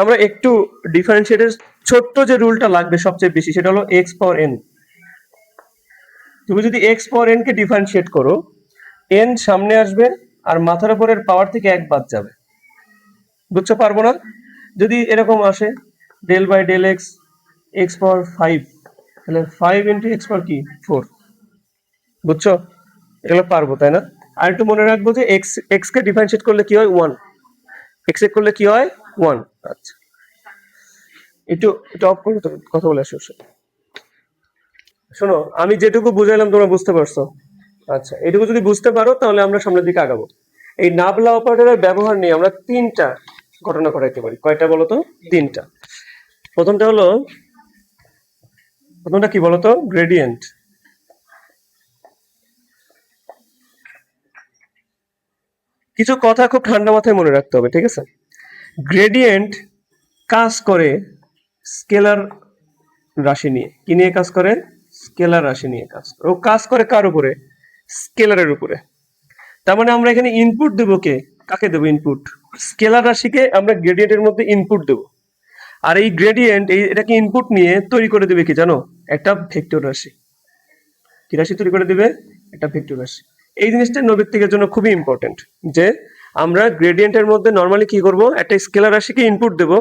আমরা একটু ডিফারেন্সিয়েটের ছোট্ট যে রুলটা লাগবে সবচেয়ে বেশি, সেটা হলো x পাওয়ার n। তুমি যদি x পাওয়ার n কে ডিফারেন্সিয়েট করো, n সামনে আসবে আর মাথার উপরের পাওয়ার থেকে 1 বাদ যাবে। বুঝছো? পারবো না? যদি এরকম আসে del by del X X power 5, তাহলে 5 ইন্টু এক্স পাওয়ার কি? 4। বুঝছো? এগুলো পারবো, তাই না? আর একটু মনে রাখবো যে এক্স এক্স কে ডিফারেন্সিয়েট করলে কি হয়? 1। এক্স এ করলে কি হয়? 1। আচ্ছা, একটু একটু অফ করে কথা বলে আসো। শোনো, আমি যেটুকু বুঝাইলাম তোমরা বুঝতে পারছো? আচ্ছা, এটুকু যদি বুঝতে পারো তাহলে আমরা সামনের দিকে আগাবো। এই নাবলা অপারেটরের ব্যবহার নিয়ে আমরা 3টা ঘটনা করাইতে পারি। কয়টা বলো তো? 3টা। প্রথমটা কি বলতো? গ্রেডিয়েন্ট। কিছু কথা খুব ঠান্ডা মাথায় মনে রাখতে হবে, ঠিক আছে? গ্রেডিয়েন্ট কাজ করে স্কেলার রাশি নিয়ে। কি নিয়ে কাজ করে? স্কেলার রাশি নিয়ে কাজ করে। ও কাজ করে কার উপরে? স্কেলারের উপরে। তার মানে আমরা এখানে ইনপুট দেবো কে? কাকে দেবো ইনপুট? স্কেলার রাশিকে আমরা গ্রেডিয়েন্টের মধ্যে ইনপুট দেবো। আর এই গ্রেডিয়েন্ট এটাকে ইনপুট নিয়ে তৈরি করে দেবে কি জানো? একটা ভেক্টর রাশি। কি রাশি তৈরি করে দিবে? একটা ভেক্টর রাশি। এই জিনিসটা নৈর্ব্যক্তিকের জন্য খুবই ইম্পর্টেন্ট, যে আমরা গ্রেডিয়েন্টের মধ্যে নর্মালি কি করব? একটা স্কেলার রাশিকে ইনপুট দেব,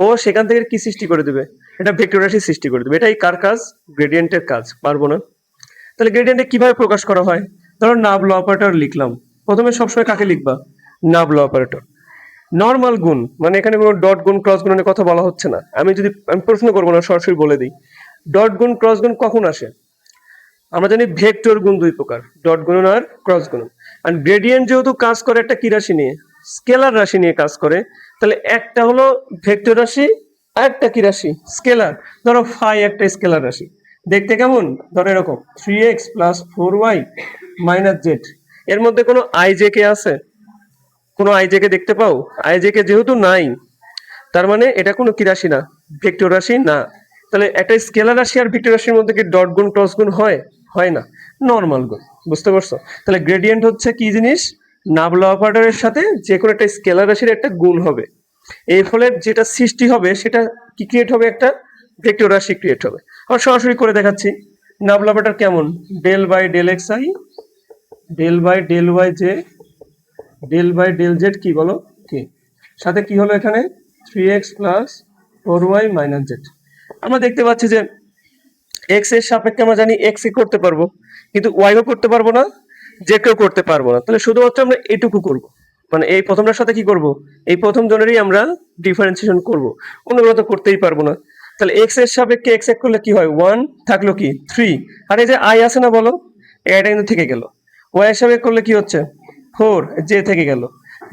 ও সেখান থেকে কি সৃষ্টি করে দেবে? এটা ভেক্টর রাশি সৃষ্টি করে দেবে। এটাই কার কাজ? গ্রেডিয়েন্টের কাজ। পারবো না? তাহলে গ্রেডিয়েন্টে কিভাবে প্রকাশ করা হয়? ধরো নাবল অপারেটর লিখলাম। প্রথমে সবসময় কাকে লিখবা? নাবল অপারেটর। নর্মাল গুণ, মানে এখানে কোনো ডট গুণ ক্রস গুণের কথা বলা হচ্ছে না। আমি প্রশ্ন করবো না, সরাসরি বলে দিই। ডট গুণ ক্রস গুণ কখন আসে? আমরা জানি ভেক্টর গুণ দুই প্রকার, ডট গুণন আর ক্রস গুণন। আর গ্রেডিয়েন্ট যেহেতু কাজ করে একটা কি রাশি নিয়ে? স্কেলার রাশি নিয়ে কাজ করে। তাহলে একটা হলো ভেক্টর রাশি আর একটা কি রাশি? স্কেলার। ধরো ফাই একটা স্কেলার রাশি, দেখতে কেমন? ধরো এরকম 3x plus 4y minus Z. এর মধ্যে কোনো আইজে কে আছে? কোনো আইজে কে দেখতে পাও? আইজে কে যেহেতু নাই, তার মানে এটা কোনো কি রাশি না? ভেক্টর রাশি না। তাহলে একটা স্কেলার রাশি আর ভেক্টর রাশির মধ্যে কি ডট গুণ ক্রস গুণ হয়? হয় না, নর্মাল গুণ। বুঝতে পারছো? তাহলে গ্রেডিয়েন্ট হচ্ছে কি জিনিস? নাবলা অপারেটরের সাথে যে কোনো একটা স্কেলার রাশির একটা গুণ হবে। এই ফলে যেটা সৃষ্টি হবে সেটা কি ক্রিয়েট হবে? একটা ভেক্টর রাশি ক্রিয়েট হবে। আমরা সরাসরি করে দেখাচ্ছি। নাবলা অপারেটর কেমন? Del by del x I, del by del Y J, del by del z কি বলো? কি সাথে কি হলো এখানে? 3x plus 4y minus Z. আমরা দেখতে পাচ্ছি যে x এর সাপেক্ষে আমরা জানি x এ করতে পারবো, কিন্তু y ও করতে পারবো না, জেড কেও করতে পারবো না। তাহলে শুধুমাত্র আমরা এটুকু করব, মানে এই প্রথমটার সাথে কি করব? এই প্রথম জনেরই আমরা ডিফারেন্সিয়েশন করব, অন্যগুলো তো করতেই পারবো না। তাহলে x এর সাপেক্ষে x এক করলে কি হয়? 1 থাকলো কি? 3। আর এই যে i আছে না বলো, এটা কিন্তু থেকে গেল। y এর সাপেক্ষে করলে কি হচ্ছে? 4, জে থেকে গেল।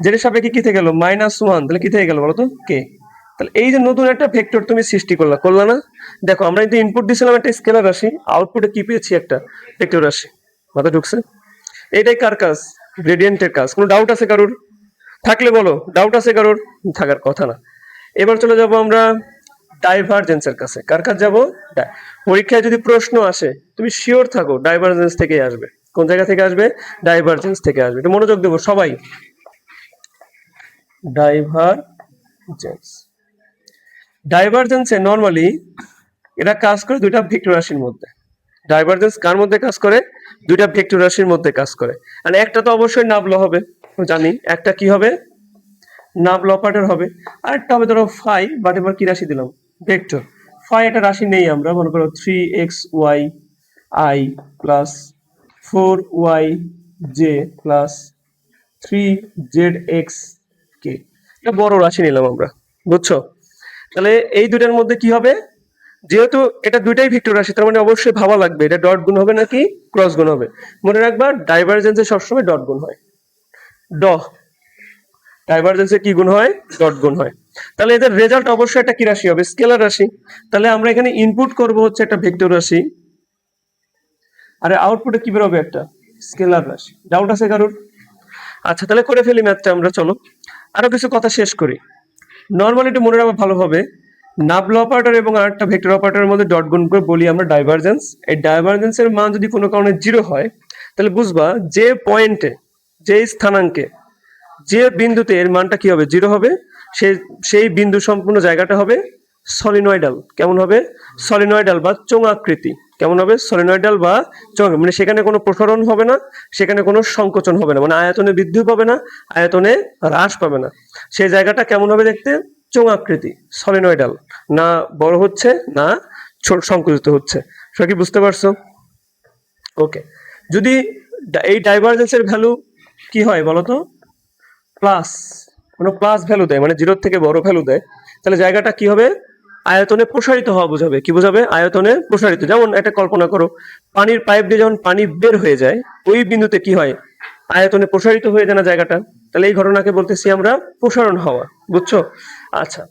জেড এর সাপেক্ষে কি থেকে গেল? -1। তাহলে কি থেকে গেল বলো তো? কে। তাহলে এই যে নতুন একটা ভেক্টর তুমি সৃষ্টি করলা না? দেখো, আমরা কিন্তু ইনপুট দিছিলাম একটা স্কেলার রাশি, আউটপুটে কি পেয়েছি? একটা ভেক্টর রাশি। মাথা ঢুকছে? এইটাই কার কাজ? গ্রেডিয়েন্টের কাজ। কোনো ডাউট আছে কারোর? থাকলে বলো, ডাউট আছে কারোর? থাকার কথা না। এবার চলে যাব আমরা ডাইভারজেন্সের কাছে। কার কাছে যাব? পরীক্ষায় যদি প্রশ্ন আসে তুমি শিওর থাকো ডাইভারজেন্স থেকে আসবে। কোন জায়গা থেকে আসবে? ডাইভারজেন্স থেকে আসবে। একটু মনোযোগ দেবো সবাই। ডাইভারজেন্স, ডাইভারজেন্সে নরমালি এটা কাজ করে দুইটা ভেক্টর রাশির মধ্যে। ডাইভারজেন্স কার মধ্যে কাজ করে? দুইটা ভেক্টর রাশির মধ্যে কাজ করে। আর একটা তো অবশ্যই নাবল হবে, জানি। একটা কি হবে? নাবল অপারেটর হবে। আর একটা হবে ধরো ফাই, বাট এবার কি রাশি দিলাম? ভেক্টর। ফাই একটা রাশি নেই, আমরা মনে করো 3xy i plus 4yj plus 3zx কে, এটা বড় রাশি নিলাম আমরা, বুঝছো? তাহলে এই দুটার মধ্যে কি হবে, যেহেতু এটা দুইটাই ভেক্টর রাশি তার মানে অবশ্যই ভাবা লাগবে এটা ডট গুণ হবে নাকি ক্রস গুণ হবে। মনে রাখবা ডাইভারজেন্সে সবসময় ডট গুণ হয়, ড ডাইভারজেন্সে কি গুণ হয়, ডট গুণ হয়। তাহলে এদের রেজাল্ট অবশ্যই একটা কি রাশি হবে, স্কেলার রাশি। তাহলে আমরা এখানে ইনপুট করব হচ্ছে একটা ভেক্টর রাশি, আর আউটপুটে কি বেরোবে, একটা স্কেলার রাশি। ডাউট আছে কারোর? আচ্ছা তাহলে করে ফেলি ম্যাথটা আমরা, চলো আরো কিছু কথা শেষ করি। নর্মালি এটা মনে রাখা ভালো হবে, নাবল অপারেটর এবং আরেকটা ভেক্টর অপারেটরের মধ্যে ডট গুণ করে বলি আমরা ডাইভারজেন্স। এই ডাইভারজেন্সের মান যদি কোনো কারণে জিরো হয় তাহলে বুঝবা যে পয়েন্টে, যে স্থানাঙ্কে, যে বিন্দুতে এর মানটা কি হবে, জিরো হবে, সেই বিন্দু সম্পূর্ণ জায়গাটা হবে সলিনয়েডাল। কেমন হবে, সলিনয়েডাল বা চোঙাকৃতি। কেমন হবে, সলিনয়েডাল বা চোঙা, মানে সেখানে কোনো প্রসারণ হবে না, সেখানে কোনো সংকোচন হবে না, মানে আয়তনে বৃদ্ধি পাবে না, আয়তনে হ্রাস পাবে না। সেই জায়গাটা কেমন হবে দেখতে, চোঙাকৃতি, সলিনয়েডাল, না বড় হচ্ছে না ছোট সংকুচিত হচ্ছে। সেটা কি বুঝতে পারছো? ওকে, যদি এই ডাইভারজেন্সের ভ্যালু কি হয় বলতো, প্লাস, কোনো প্লাস ভ্যালু দেয়, মানে জিরোর থেকে বড় ভ্যালু দেয়, তাহলে জায়গাটা কি হবে, আয়তনে প্রসারিত হওয়া বোঝাবে। কি বোঝাবে, আয়তনে প্রসারিত। যেমন একটা কল্পনা করো, পানির পাইপ দিয়ে যখন পানি বের হয়ে যায় ওই বিন্দুতে কি হয়, আয়তনে প্রসারিত হয়ে যায় না জায়গাটা। তাহলে এই ঘটনাকে বলতেছি আমরা প্রসারণ হওয়া, বুঝছো? আচ্ছা,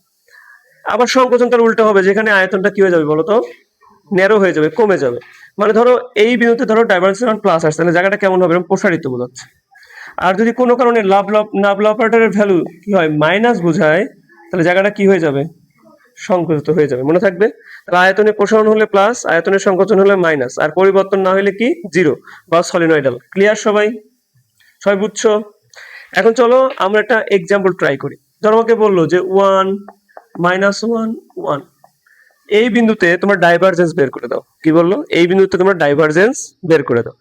আবার সংকোচন তার উল্টো হবে, যেখানে আয়তনটা কি হয়ে যাবে বলতো, ন্যারো হয়ে যাবে, কমে যাবে। মানে ধরো এই বিন্দুতে ধরো ডাইভারজেন্স প্লাস আসছে, তাহলে জায়গাটা কেমন হবে, প্রসারিত বোঝাচ্ছে। আর যদি কোনো কারণে নাবল অপারেটরের ভ্যালু কি হয়, মাইনাস বোঝায়, তাহলে জায়গাটা কি হয়ে যাবে, সংকুচিত হয়ে যাবে। মনে থাকবে, তাহলে আয়তনে প্রসারণ হলে প্লাস, আয়তনের সংকোচন হলে মাইনাস, আর পরিবর্তন না হলে কি জিরো বা সলিনয়েডাল। ক্লিয়ার সবাই? সবাই বুঝছো? এখন চলো আমরা একটা এক্সাম্পল ট্রাই করি। ধরো আমাকে বললো যে 1 -1 1, এই বিন্দুতে তোমার ডাইভারজেন্স বের করে দাও। কি বললো, এই বিন্দুতে তোমার ডাইভারজেন্স বের করে দাও।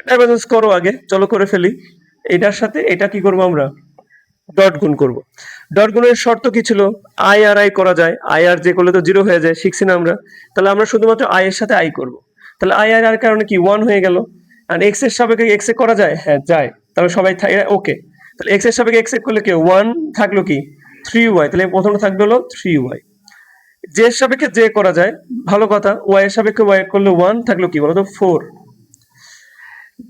ডাইভারজেন্স করো আগে, চলো করে ফেলি। এটার সাথে এটা কি করবো আমরা, ডট গুণ করব। ডট গুণের শর্ত কি ছিল, আই আর আই করা যায়, আই আর যে করলে তো জিরো হয়ে যায়, শিখছি না আমরা। তাহলে আমরা শুধুমাত্র আই এর সাথে আই করব। তাহলে আই আর আর কারণে কি 1 হয়ে গেল। আর এক্স এর সাপেক্ষে এক্স এ করা যায়, হ্যাঁ যায়। তাহলে সবাই ওকে, তাহলে এক্স এর সাপেক্ষে এক্স এ করলে কি 1 থাকলো, কি 3y, তাহলে প্রথমে থাকবে হলো 3y। জে এর সাপেক্ষে জে করা যায়, ভালো কথা। ওয়াই এর সাপেক্ষে ওয়াই করলে 1 থাকলো কি বলতো 4।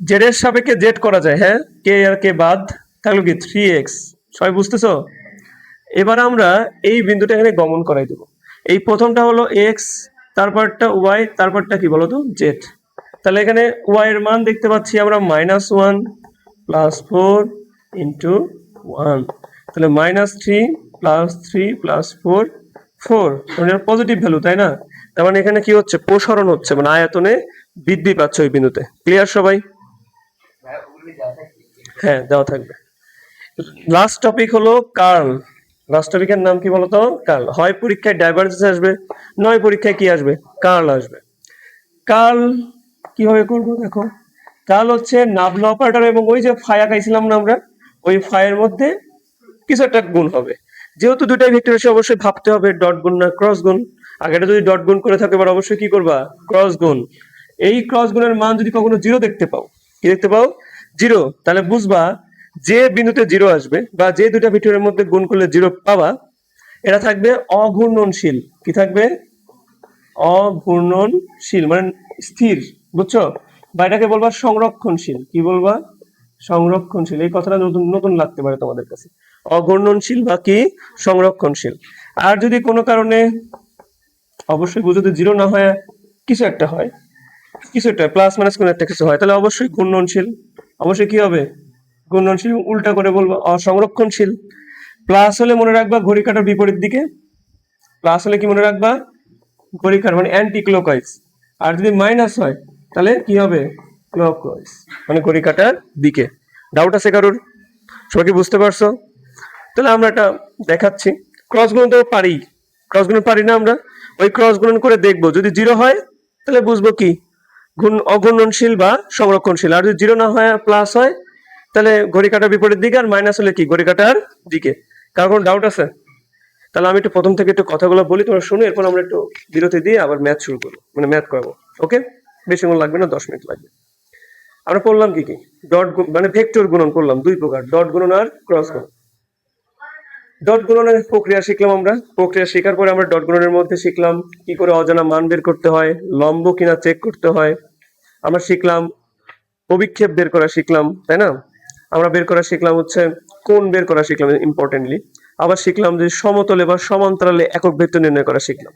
জেড এর সাপেক্ষে জেড করা যায়, হ্যাঁ, কে আর কে বাদ, থাকলো কি 3x। সবাই বুঝতেছো? এবার আমরা এই বিন্দুটা এখানে গমন করাই দেবো। এই প্রথমটা হলো এক্স, তারপরটা ওয়াই, তারপরটা কি বলতো জেড। তাহলে এখানে ওয়াই এর মান দেখতে পাচ্ছি আমরা -1 + 4 × 1, তাহলে -3 + 3 + 4 4, মানে পজিটিভ ভ্যালু, তাই না? তার মানে এখানে কি হচ্ছে, প্রসারণ হচ্ছে, মানে আয়তনে বৃদ্ধি পাচ্ছে ওই বিন্দুতে। ক্লিয়ার সবাই? হ্যাঁ দেওয়া থাকবে। লাস্ট টপিক হলো কার্ল। লাস্ট টপিকের নাম কি বলতো, কার্ল। হয় পরীক্ষায় ডাইভারজেন্স আসবে, নয় পরীক্ষায় কি আসবে, কার্ল আসবে। কার্ল কিভাবে করবো দেখো, কার্ল হচ্ছে নাবল অপারেটর এবং ওই যে ফাই আঁকাইছিলাম না আমরা, ওই ফাইয়ের মধ্যে কিছু একটা গুণ হবে। যেহেতু দুটাই ভেক্টর রাশি, অবশ্যই ভাবতে হবে ডট গুণ না ক্রস গুণ। আগেটা যদি ডট গুণ করে থাকে, এবার অবশ্যই কি করবা, ক্রস গুণ। এই ক্রস গুণের মান যদি কখনো জিরো দেখতে পাও, কি দেখতে পাও, জিরো, তাহলে বুঝবা যে বিন্দুতে জিরো আসবে বা যে দুটা ভেক্টরের মধ্যে গুণ করলে জিরো পাবা, এটা থাকবে অঘূর্ণনশীল। কি থাকবে, অঘূর্ণনশীল, মানে স্থির, বুঝছো? বা এটাকে বলবা সংরক্ষণশীল। কি বলবা, সংরক্ষণশীল। এই কথাটা নতুন নতুন লাগতে পারে তোমাদের কাছে, অঘূর্ণনশীল বা কি সংরক্ষণশীল। আর যদি কোনো কারণে, অবশ্যই বুঝতে জিরো না হয়, কিছু একটা হয়, কিছু একটা প্লাস মাইনাস কোনো একটা কিছু হয়, তাহলে অবশ্যই ঘূর্ণনশীল। অবশ্যই কি হবে, ঘূর্ণনশীল। উল্টা করে বলবো অসংরক্ষণশীল। প্লাস হলে মনে রাখবা ঘড়ি কাঁটার বিপরীত দিকে, প্লাস হলে কি মনে রাখবা, ঘড়ি কাঁটা মানে অ্যান্টি ক্লকওয়াইজ। আর যদি মাইনাস হয় তাহলে কি হবে, ক্লকওয়াইজ, মানে ঘড়ি কাঁটার দিকে। ডাউট আছে কারোর? সবাই কি বুঝতে পারছো? তাহলে আমরা এটা দেখাচ্ছি। ক্রস গুণন তো পারি, ক্রস গুণন পারি না আমরা, ওই ক্রস গুণন করে দেখবো, যদি জিরো হয় তাহলে বুঝবো কি অঘূর্ণনশীল বা সংরক্ষণশীল। আর যদি জিরো না হয় প্লাস হয়, তাহলে ঘড়ি কাঁটার বিপরীত দিকে, আর মাইনাস হলে কি ঘড়ি কাঁটার দিকে। কার কোনো ডাউট আছে? তাহলে আমি একটু প্রথম থেকে একটু কথাগুলো বলি, তোমরা শুনে এরপর আমরা একটু বিরতি দিয়ে আবার ম্যাথ শুরু করবো, মানে ম্যাথ করবো। ওকে, বেশিক্ষণ লাগবে না, 10 মিনিট লাগবে। আমরা পড়লাম কি কি, ডট মানে ভেক্টর গুণন করলাম দুই প্রকার, ডট গুণন আর ক্রস গুণন। ডট গুণনের প্রক্রিয়া শিখলাম আমরা, প্রক্রিয়া শেখার পরে আমরা ডট গুণনের মধ্যে শিখলাম কি করে অজানা মান বের করতে হয়, লম্ব কিনা চেক করতে হয়, আমরা শিখলাম অভিক্ষেপ বের করা শিখলাম, তাই না? আমরা বের করা শিখলাম হচ্ছে কোণ বের করা শিখলাম ইম্পর্টেন্টলি। আবার শিখলাম যে সমতলে বা সমান্তরালে একক ভেক্টর নির্ণয় করা শিখলাম।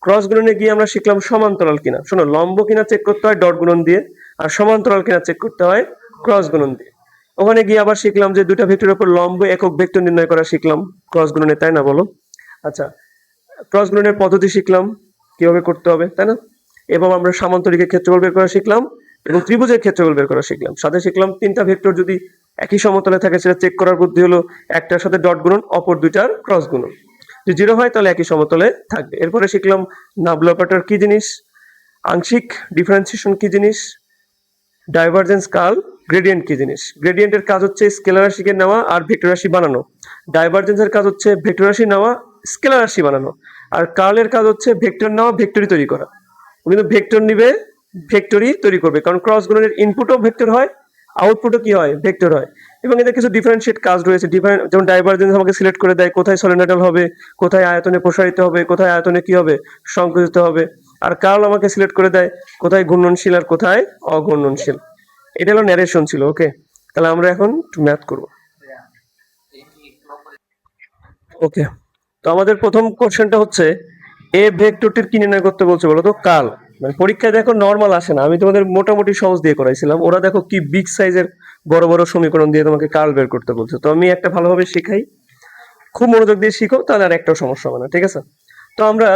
ক্রস গুণনে গিয়ে আমরা শিখলাম সমান্তরাল কিনা, শোনো লম্ব কিনা চেক করতে হয় ডট গুণন দিয়ে, আর সমান্তরাল কিনা চেক করতে হয় ক্রস গুণন দিয়ে। ওখানে গিয়ে আবার শিখলাম যে দুটা ভেক্টরের উপর লম্ব একক ভেক্টর নির্ণয় করা শিখলাম ক্রস গুণনে, তাই না বলো? আচ্ছা, ক্রস গুণনের পদ্ধতি শিখলাম কিভাবে করতে হবে, তাই না? এবং আমরা সামান্তরিকের ক্ষেত্রফল বের করা শিখলাম এবং ত্রিভুজের ক্ষেত্রফল বের করা শিখলাম। সাথে শিখলাম তিনটা ভেক্টর যদি একই সমতলে থাকে সেটা চেক করার বুদ্ধি হলো একটার সাথে ডট গুণন, অপর দুইটার ক্রস গুণন। যদি জিরো হয় তাহলে একই সমতলে থাকবে। এরপরে শিখলাম নাবলা অপারেটর কি জিনিস, আংশিক ডিফারেন্সিয়েশন কি জিনিস, ডাইভারজেন্স কার্ল, গ্রেডিয়েন্ট কি জিনিস। গ্রেডিয়েন্টের কাজ হচ্ছে স্কেলার রাশিকে নেওয়া আর ভেক্টর রাশি বানানো, ডাইভারজেন্সের কাজ হচ্ছে ভেক্টর রাশি নেওয়া স্কেলার রাশি বানানো, আর কার্লের কাজ হচ্ছে ভেক্টর নেওয়া ভেক্টরি তৈরি করা। ও কিন্তু ভেক্টর নিবে ভেক্টরই তৈরি করবে, কারণ ক্রস গুণনের ইনপুটও ভেক্টর হয় আউটপুটও কি হয় ভেক্টর হয়। এবং এদের কিছু ডিফারেন্সিয়েট কাজ রয়েছে, যেমন ডাইভারজেন্স আমাকে সিলেক্ট করে দেয় কোথায় সলিনয়েডাল হবে, কোথায় আয়তনে প্রসারিত হবে, কোথায় আয়তনে কি হবে সংকুচিত হবে। আর কার্ল আমাকে সিলেক্ট করে দেয় কোথায় ঘূর্ণনশীল আর কোথায় অঘূর্ণনশীল। এটা হলো ন্যারেশন ছিল। ওকে, তাহলে আমরা এখন একটু ম্যাথ করব। ওকে, তো আমাদের প্রথম কোশ্চেনটা হচ্ছে এ ভেক্টরটির কি নির্ণয় করতে বলছে বলো তো? কার্ল। মানে পরীক্ষায় দেখো নর্মাল আসে না, আমি তোমাদের মোটামুটি সহজ দিয়ে করাইছিলাম, ওরা দেখো কি বিগ সাইজের বড় বড় সমীকরণ দিয়ে তোমাকে কার্ল বের করতে বলছে। তো আমি একটা ভালোভাবে শেখাই, খুব মনোযোগ দিয়ে শিখো, তাহলে আর একটাও সমস্যা হবে না, ঠিক আছে? তো আমরা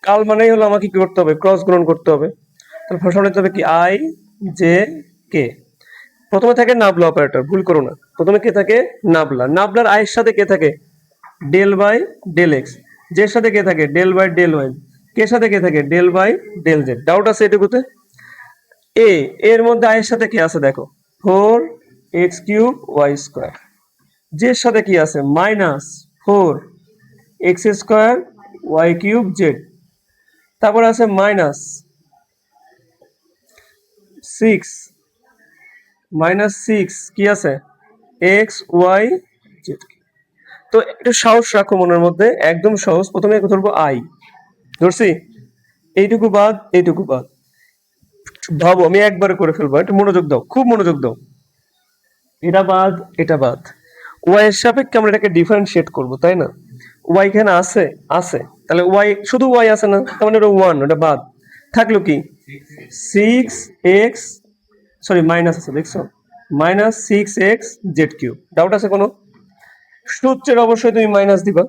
কার্ল মানেই হলো আমাকে কি করতে হবে, ক্রস গুণন করতে হবে। তাহলে সামনে নিতে হবে কি আই জে কে। প্রথমে থাকে নাবলা অপারেটর, ভুল করো না, প্রথমে কে থাকে নাবলা, নাবলার আয়ের সাথে কে থাকে ডেল বাই ডেল এক্স, জের সাথে কে থাকে del by del y, k সাথে কে থাকে del by del z. Doubt আছে এটুকুতে? এ এর মধ্যে আয়ের সাথে কি আছে দেখো, 4x³ y²। জের সাথে কি আছে -4x² y³ জেড। তারপর আছে -6 কি আছে x y জেড। তো একটু সাহস রাখো মনের মধ্যে, একদম সহজ। প্রথমে ধরবো আই, ধরছি, এইটুকু বাদ এইটুকু বাদ, ভাবো আমি একবারে করে ফেলবো, একটু মনোযোগ দাও, খুব মনোযোগ দাও। এটা বাদ এটা বাদ, ওয়াই এর সাপেক্ষে আমরা এটাকে ডিফারেন্সিয়েট করবো, তাই না? ওয়াই এখানে আছে আছে, তাহলে ওয়াই শুধু ওয়াই আছে না, তার মানে ওটা ওয়ান, ওটা বাদ থাকলো কি 6x, সরি মাইনাস আছে দেখছো, -6x z³। ডাউট আছে কোনো? সূত্রের অবশ্যই তুমি মাইনাস দিবা।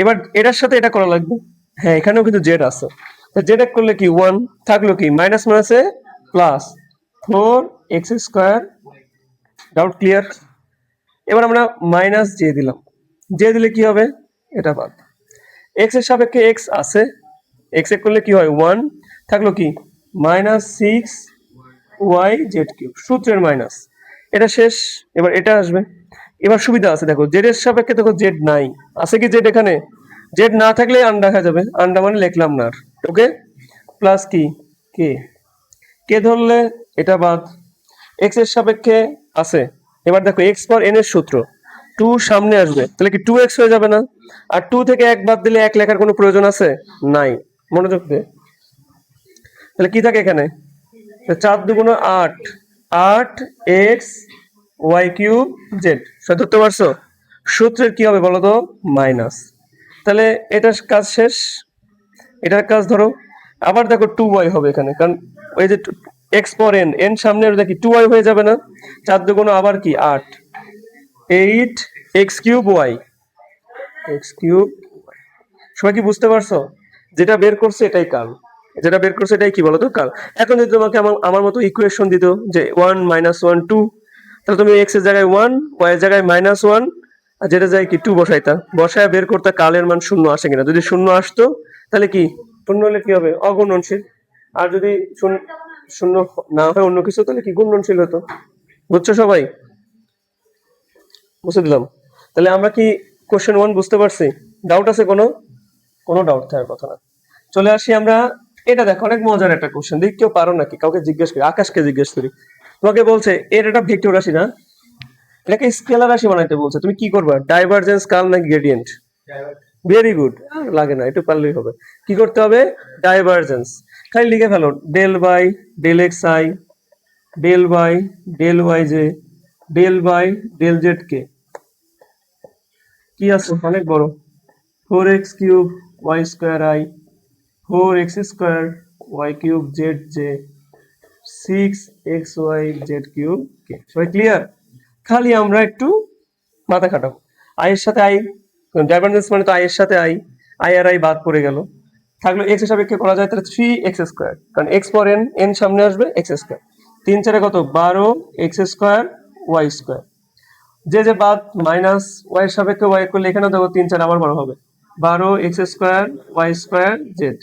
এবার এটার সাথে এটা করা লাগবে, হ্যাঁ এখানেও কিন্তু জেড আছে, জেড করলে কি ওয়ান, থাকলো কি মাইনাস মাইনাসে প্লাস 4x²। Doubt clear? এবার আমরা মাইনাস জে দিলাম, জে দিলে কি হবে এটা বাদ, এক্স এর সাপেক্ষে এক্স আছে, এক্স এ করলে কি হয় ওয়ান, থাকলো কি -6y z³, সূত্রের মাইনাস, এটা শেষ। এবার এটা আসবে, এবার সুবিধা আছে দেখো, জেড এর সাপেক্ষে দেখো জেড নাই, আছে কি জেড এখানে, জেড না থাকলে আন রাখা যাবে, আনটা মানে লিখলাম না আর। ওকে, প্লাস কি কে, কে ধরলে এটা বাদ, এক্স এর সাপেক্ষে আছে। এবার দেখো এক্স পর এন এর সূত্র, 2 সামনে আসবে, তাহলে কি 2x হয়ে যাবে না? আর 2 থেকে 1 বাদ দিলে 1 লেখার কোনো প্রয়োজন আছে নাই, মনোযোগ দে। তাহলে কি থাকে এখানে 4 2 8, 8x y³ z। সব ধরতে পারছো? সূত্রের কি হবে বলো তো মাইনাস, তাহলে এটার কাজ শেষ, এটার কাজ ধরো। আবার দেখো 2y হবে এখানে, কারণ ওই যে x পর n, n সামনে দেখি 2y হয়ে যাবে না, 4 2 আবার কি 8, 8x³ x³ সবাই কি বুঝতে পারছো? যেটা বের করছে এটাই কার্ল, যেটা বের করছে এটাই কি বলতো কার্ল। এখন যদি তোমাকে আমার মতো ইকুয়েশন দিত যে 1 -1 2, তাহলে তুমি x এর জায়গায় 1, y এর জায়গায় -1 আর যেটা যায় কি 2 বসাইতা, বসায় বের করতে কার্লের মান শূন্য আসে কিনা। যদি শূন্য আসতো তাহলে কি, শূন্য হলে কি হবে অগুণনশীল, আর যদি শূন্য না হয় অন্য কিছু তাহলে কি গুণনশীল হতো। বুঝছো সবাই? বুঝে দিলাম। তাহলে আমরা কি কোশ্চেন 1 বুঝতে পারছি? ডাউট আছে কোনো? কোনো ডাউট থাকার কথা না। চলে আসি আমরা এটা দেখো অনেক মজার একটা কোশ্চেন, দেখি কেউ পারো নাকি, কাউকে জিজ্ঞেস করি, আকাশকে জিজ্ঞেস করি। তোমাকে বলছে এর এটা ভেক্টর রাশি না, এটাকে স্কেলার রাশি বানাইতে বলছে, তুমি কি করবা? ডাইভারজেন্স, কার্ল নাকি গ্রেডিয়েন্ট? ভেরি গুড, লাগে না, একটু পারলেই হবে। কি করতে হবে? ডাইভারজেন্স। খালি লিখে ফেলো del by del x I, del by del Y J, del by del Z K. কি আছে অনেক বড়, 4x cube Y square I, 4x square Y cube Z J, 6xy Z cube K. সবাই clear? খালি আমরা একটু মাথা খাটাবো। I এর সাথে আই, ডাইভারজেন্স মানে তো আই এর সাথে আই, আই আর আই বাদ পড়ে গেল, থাকলো এক্স এর সাপেক্ষে করা যায় তাহলে 3x স্কোয়ার, কারণ এক্স পর এন, এন সামনে আসবে, এক্স স্কোয়ার। 3 4 কত? 12x square y square. যে বাদ মাইনাস ওয়াই এর সাপেক্ষে ওয়াই করলে এখানে দেখো 3 4 আবার বড় হবে, 12x square y square z.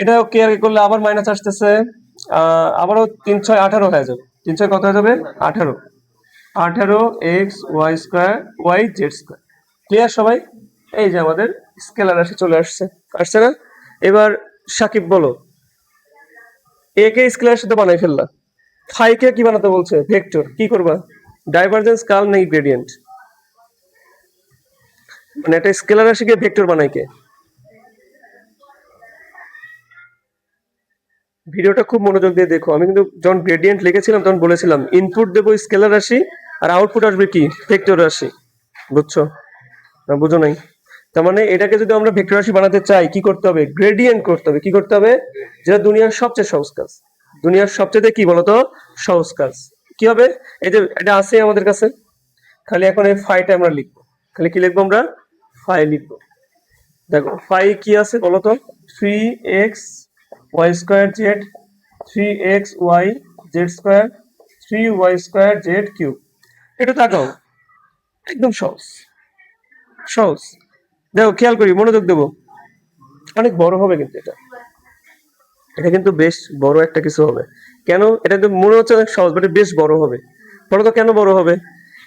এটা কেয়ার করলে আবার মাইনাস আসতেছে, আবারও 3 6 18 হয়ে যাবে। 3 6 কত হয়ে যাবে? 18, 18x y square y z square. Clear সবাই? এই যে আমাদের স্কেলার রাশি চলে আসছে, আসছে না? এবার সাকিব বলো, এ কে স্কেলার সাথে বানাই ফেললা, ফাই কে কি বানাতে বলছে? ভেক্টর। কি করবা? ডাইভারজেন্স, কার্ল নাকি গ্রেডিয়েন্ট? মানে একটা স্কেলার রাশিকে ভেক্টর বানাই কে? ভিডিওটা খুব মনোযোগ দিয়ে দেখো, আমি কিন্তু যখন গ্রেডিয়েন্ট লিখেছিলাম তখন বলেছিলাম ইনপুট দেবো স্কেলার রাশি আর আউটপুট আসবে কি? ভেক্টর রাশি। বুঝছো না? বুঝো নাই? তার মানে এটাকে যদি আমরা ভেক্টর রাশি বানাতে চাই কি করতে হবে? গ্রেডিয়েন্ট করতে হবে। কি করতে হবে? যেটা দুনিয়ার সবচেয়ে সহজ কাজ, দুনিয়ার সবচেয়ে কি বলতো সহজ কাজ। কি হবে? এই যে এটা আছে আমাদের কাছে, খালি এখন এই ফাইটা আমরা লিখবো। খালি কি লিখবো আমরা? ফাই লিখবো। দেখো ফাই কি আছে বলতো? 3x y square z, 3x y z square, 3y square z cube. এটা তাকাও, একদম সহজ, সহজ। দেখো খেয়াল করি, মনোযোগ দেবো, অনেক বড় হবে কিন্তু এটা, এটা কিন্তু বেশ বড় একটা কিছু হবে। কেন? এটা কিন্তু মনে হচ্ছে অনেক সহজ, বাট বেশ বড় হবে। বলো তো কেন বড় হবে?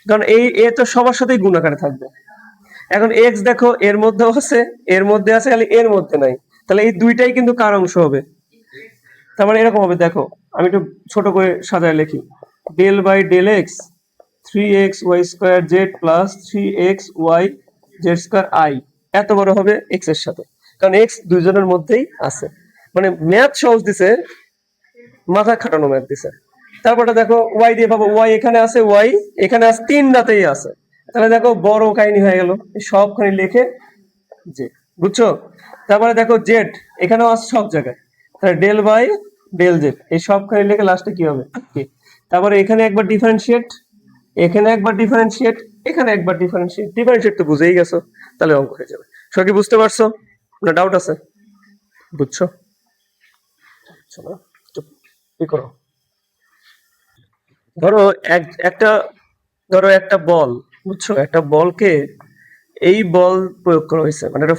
কারণ এই এ তো সবার সাথেই গুণ আকারে থাকবে। এখন এক্স দেখো এর মধ্যেও আছে, এর মধ্যে আছে, খালি এর মধ্যে নাই। তাহলে এই দুইটাই কিন্তু কার অংশ হবে? তার মানে এরকম হবে, দেখো আমি একটু ছোট করে সাজায় লিখি, del by del x 3x y square z plus 3x y z square i. এত বড় হবে এক্স এর সাথে, কারণ এক্স দুইজনের মধ্যেই আছে। মানে ম্যাথ সহজ দিছে, মাথা খাটানো ম্যাথ দিছে। তারপরে দেখো ওয়াই দিয়ে পাবো, ওয়াই এখানে আছে, ওয়াই এখানে আছে, তিনটাতেই আছে। তাহলে দেখো বড় কাহিনী হয়ে গেল, সবখানে লিখে জে। বুঝছো? তারপরে দেখো জেড এখানেও আছে সব জায়গায়, তাহলে ডেল বাই ডেল জেড, এই সবখানে লিখে লাস্টে কি হবে? কে। তারপরে এখানে একবার ডিফারেন্সিয়েট, এখানে একবার ডিফারেন্সিয়েট, এখানে একবার ডিফারেন্সিয়েট। ডিফারেন্সিয়েট তো বুঝেই গেছো, তাহলে অঙ্ক হয়ে যাবে। সব কি বুঝতে পারছো না ডাউট আছে? বুঝছো? বুঝছো না? একটু কি করো, ধরো একটা, ধরো একটা বল, বুঝছো, একটা বলকে, এই বল প্রয়োগ করা হয়েছে, মানে একটা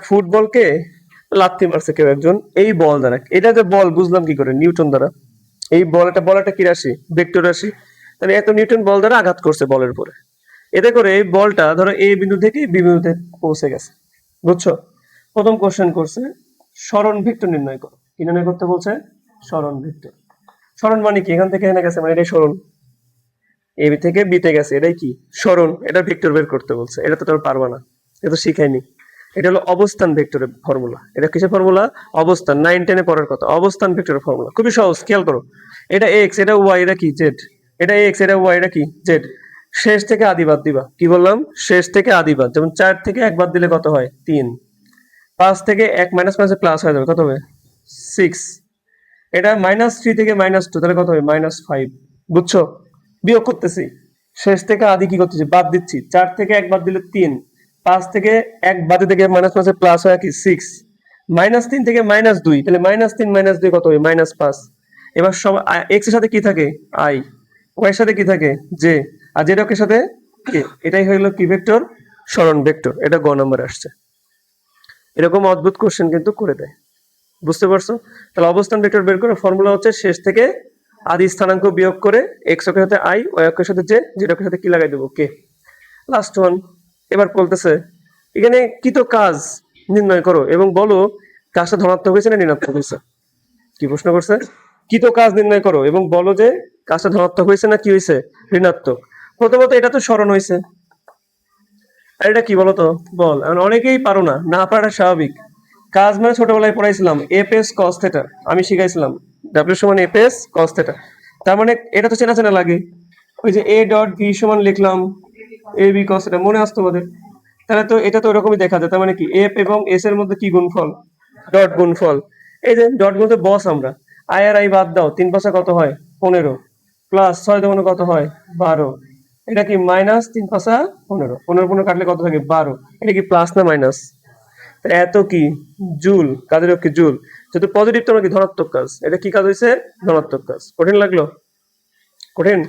ফুটবলকে লাথি মারছে কেউ একজন এই বল দ্বারা। এটা যে বল বুঝলাম কি করে? নিউটন দ্বারা। এই বল একটা কি রাশি? ভেক্টর রাশি। তাহলে এত নিউটন বল দ্বারা আঘাত করছে বলের উপরে, এতে করে এই বলটা ধরো এ বিন্দু থেকে বি বিন্দুতে পৌঁছে গেছে। বুঝছো? প্রথম কোশ্চেন করছে সরণ ভেক্টর নির্ণয় করো। কি নির্ণয় করতে বলছে? সরণ ভেক্টর। সরণ মানে কি? এখান থেকে এখানে গেছে মানে এটাই সরণ, এ থেকে বিতে গেছে, এটাই কি? সরণ। এটা ভেক্টর বের করতে বলছে, এটা তো তোর পারবা না, এটা তো শিখাইনি। এটা হলো অবস্থান ভেক্টরের ফর্মুলা। এটা কিসের ফর্মুলা? অবস্থান। 9 10 এ পড়ার কথা, অবস্থান ভেক্টরের ফর্মুলা। খুবই সহজ, খেয়াল করো। এটা এক্স, এটা ওয়াই, এটা কি? জেড। এটা এক্স, এটা ওয়াই, এটা কি? জেড। শেষ থেকে আদি বাদ দিবা। কি বললাম? শেষ থেকে আদি বাদ। যেমন 4 থেকে 1 বাদ দিলে কত হয়? 3। 5 থেকে 1 মাইনাস মাইনাসে প্লাস হয়ে যাবে, কত হবে? 6। এটা -3 থেকে -2, তাহলে কত হবে? -5। বুঝছো? বিয়োগ করতেছি, শেষ থেকে আদি কি করতেছি? বাদ দিচ্ছি। 4 থেকে 1 বাদ দিলে 3, 5 থেকে 1 বাদে থেকে মাইনাস মাইনাসে প্লাস হয় কি? 6। -3 থেকে -2, তাহলে -3 -2 কত হবে? -5। এবার সব এক্স এর সাথে কি থাকে? আই। ওয়াই এর সাথে কি থাকে? জে। আর জেড এর সাথে কে। এটাই হলো কি? ভেক্টর, সরণ ভেক্টর। এটা গ নম্বর আসছে। এরকম অদ্ভুত কোশ্চেন কিন্তু করে দেয়। বুঝতে পারছো? তাহলে অবস্থান ভেক্টর বের করে ফর্মুলা হচ্ছে শেষ থেকে আদি স্থানাঙ্ক বিয়োগ করে এক্স অক্ষের সাথে আই, ওয়াই অক্ষের সাথে জে, জেড অক্ষের সাথে কি লাগাই দেবো? কে। Last one. এবার বলতেছে এখানে কি তো কাজ নির্ণয় করো এবং বলো কাজটা ধনাত্মক হয়েছে না ঋণাত্মক হয়েছে। কি প্রশ্ন করছে? কি তো কাজ নির্ণয় করো এবং বলো যে কাজটা ধনাত্মক হয়েছে না কি হয়েছে ঋণাত্মক। প্রথমত এটা তো স্মরণ হয়েছে, আর এটা কি বলতো বল। এখন অনেকেই পারো না, না পারাটা স্বাভাবিক। কাজ মানে ছোটবেলায় পড়াইছিলাম এফ এস কস থেটা, আমি শিখাইছিলাম ডাব্লিউ সমান এফ এস কস থেটা। তার মানে এটা তো চেনা চেনা লাগে। ওই যে এ ডট বি সমান লিখলাম এ বি কস থেটা, মনে আসতো আমাদের। তাহলে তো এটা তো ওরকমই দেখা যায়। তার মানে কি এফ এবং এস এর মধ্যে কি গুণফল? ডট গুণফল। এই যে ডট গুণতে বস আমরা, আই আর আই বাদ দাও, 3 5 কত হয়? 15 প্লাস 6 কত হয়? 12। এটা কি মাইনাস 3 5 15, 15 কাটলে কত থাকে? 12। এটা কি প্লাস না মাইনাস? এত কি জুল, কাজের কি জুল। যেহেতু পজিটিভ, তোমরা কি ধনাত্মক কাজ, এটা কি কাজ হয়েছে? ধনাত্মক কাজ। কঠিন লাগলো? কঠিন?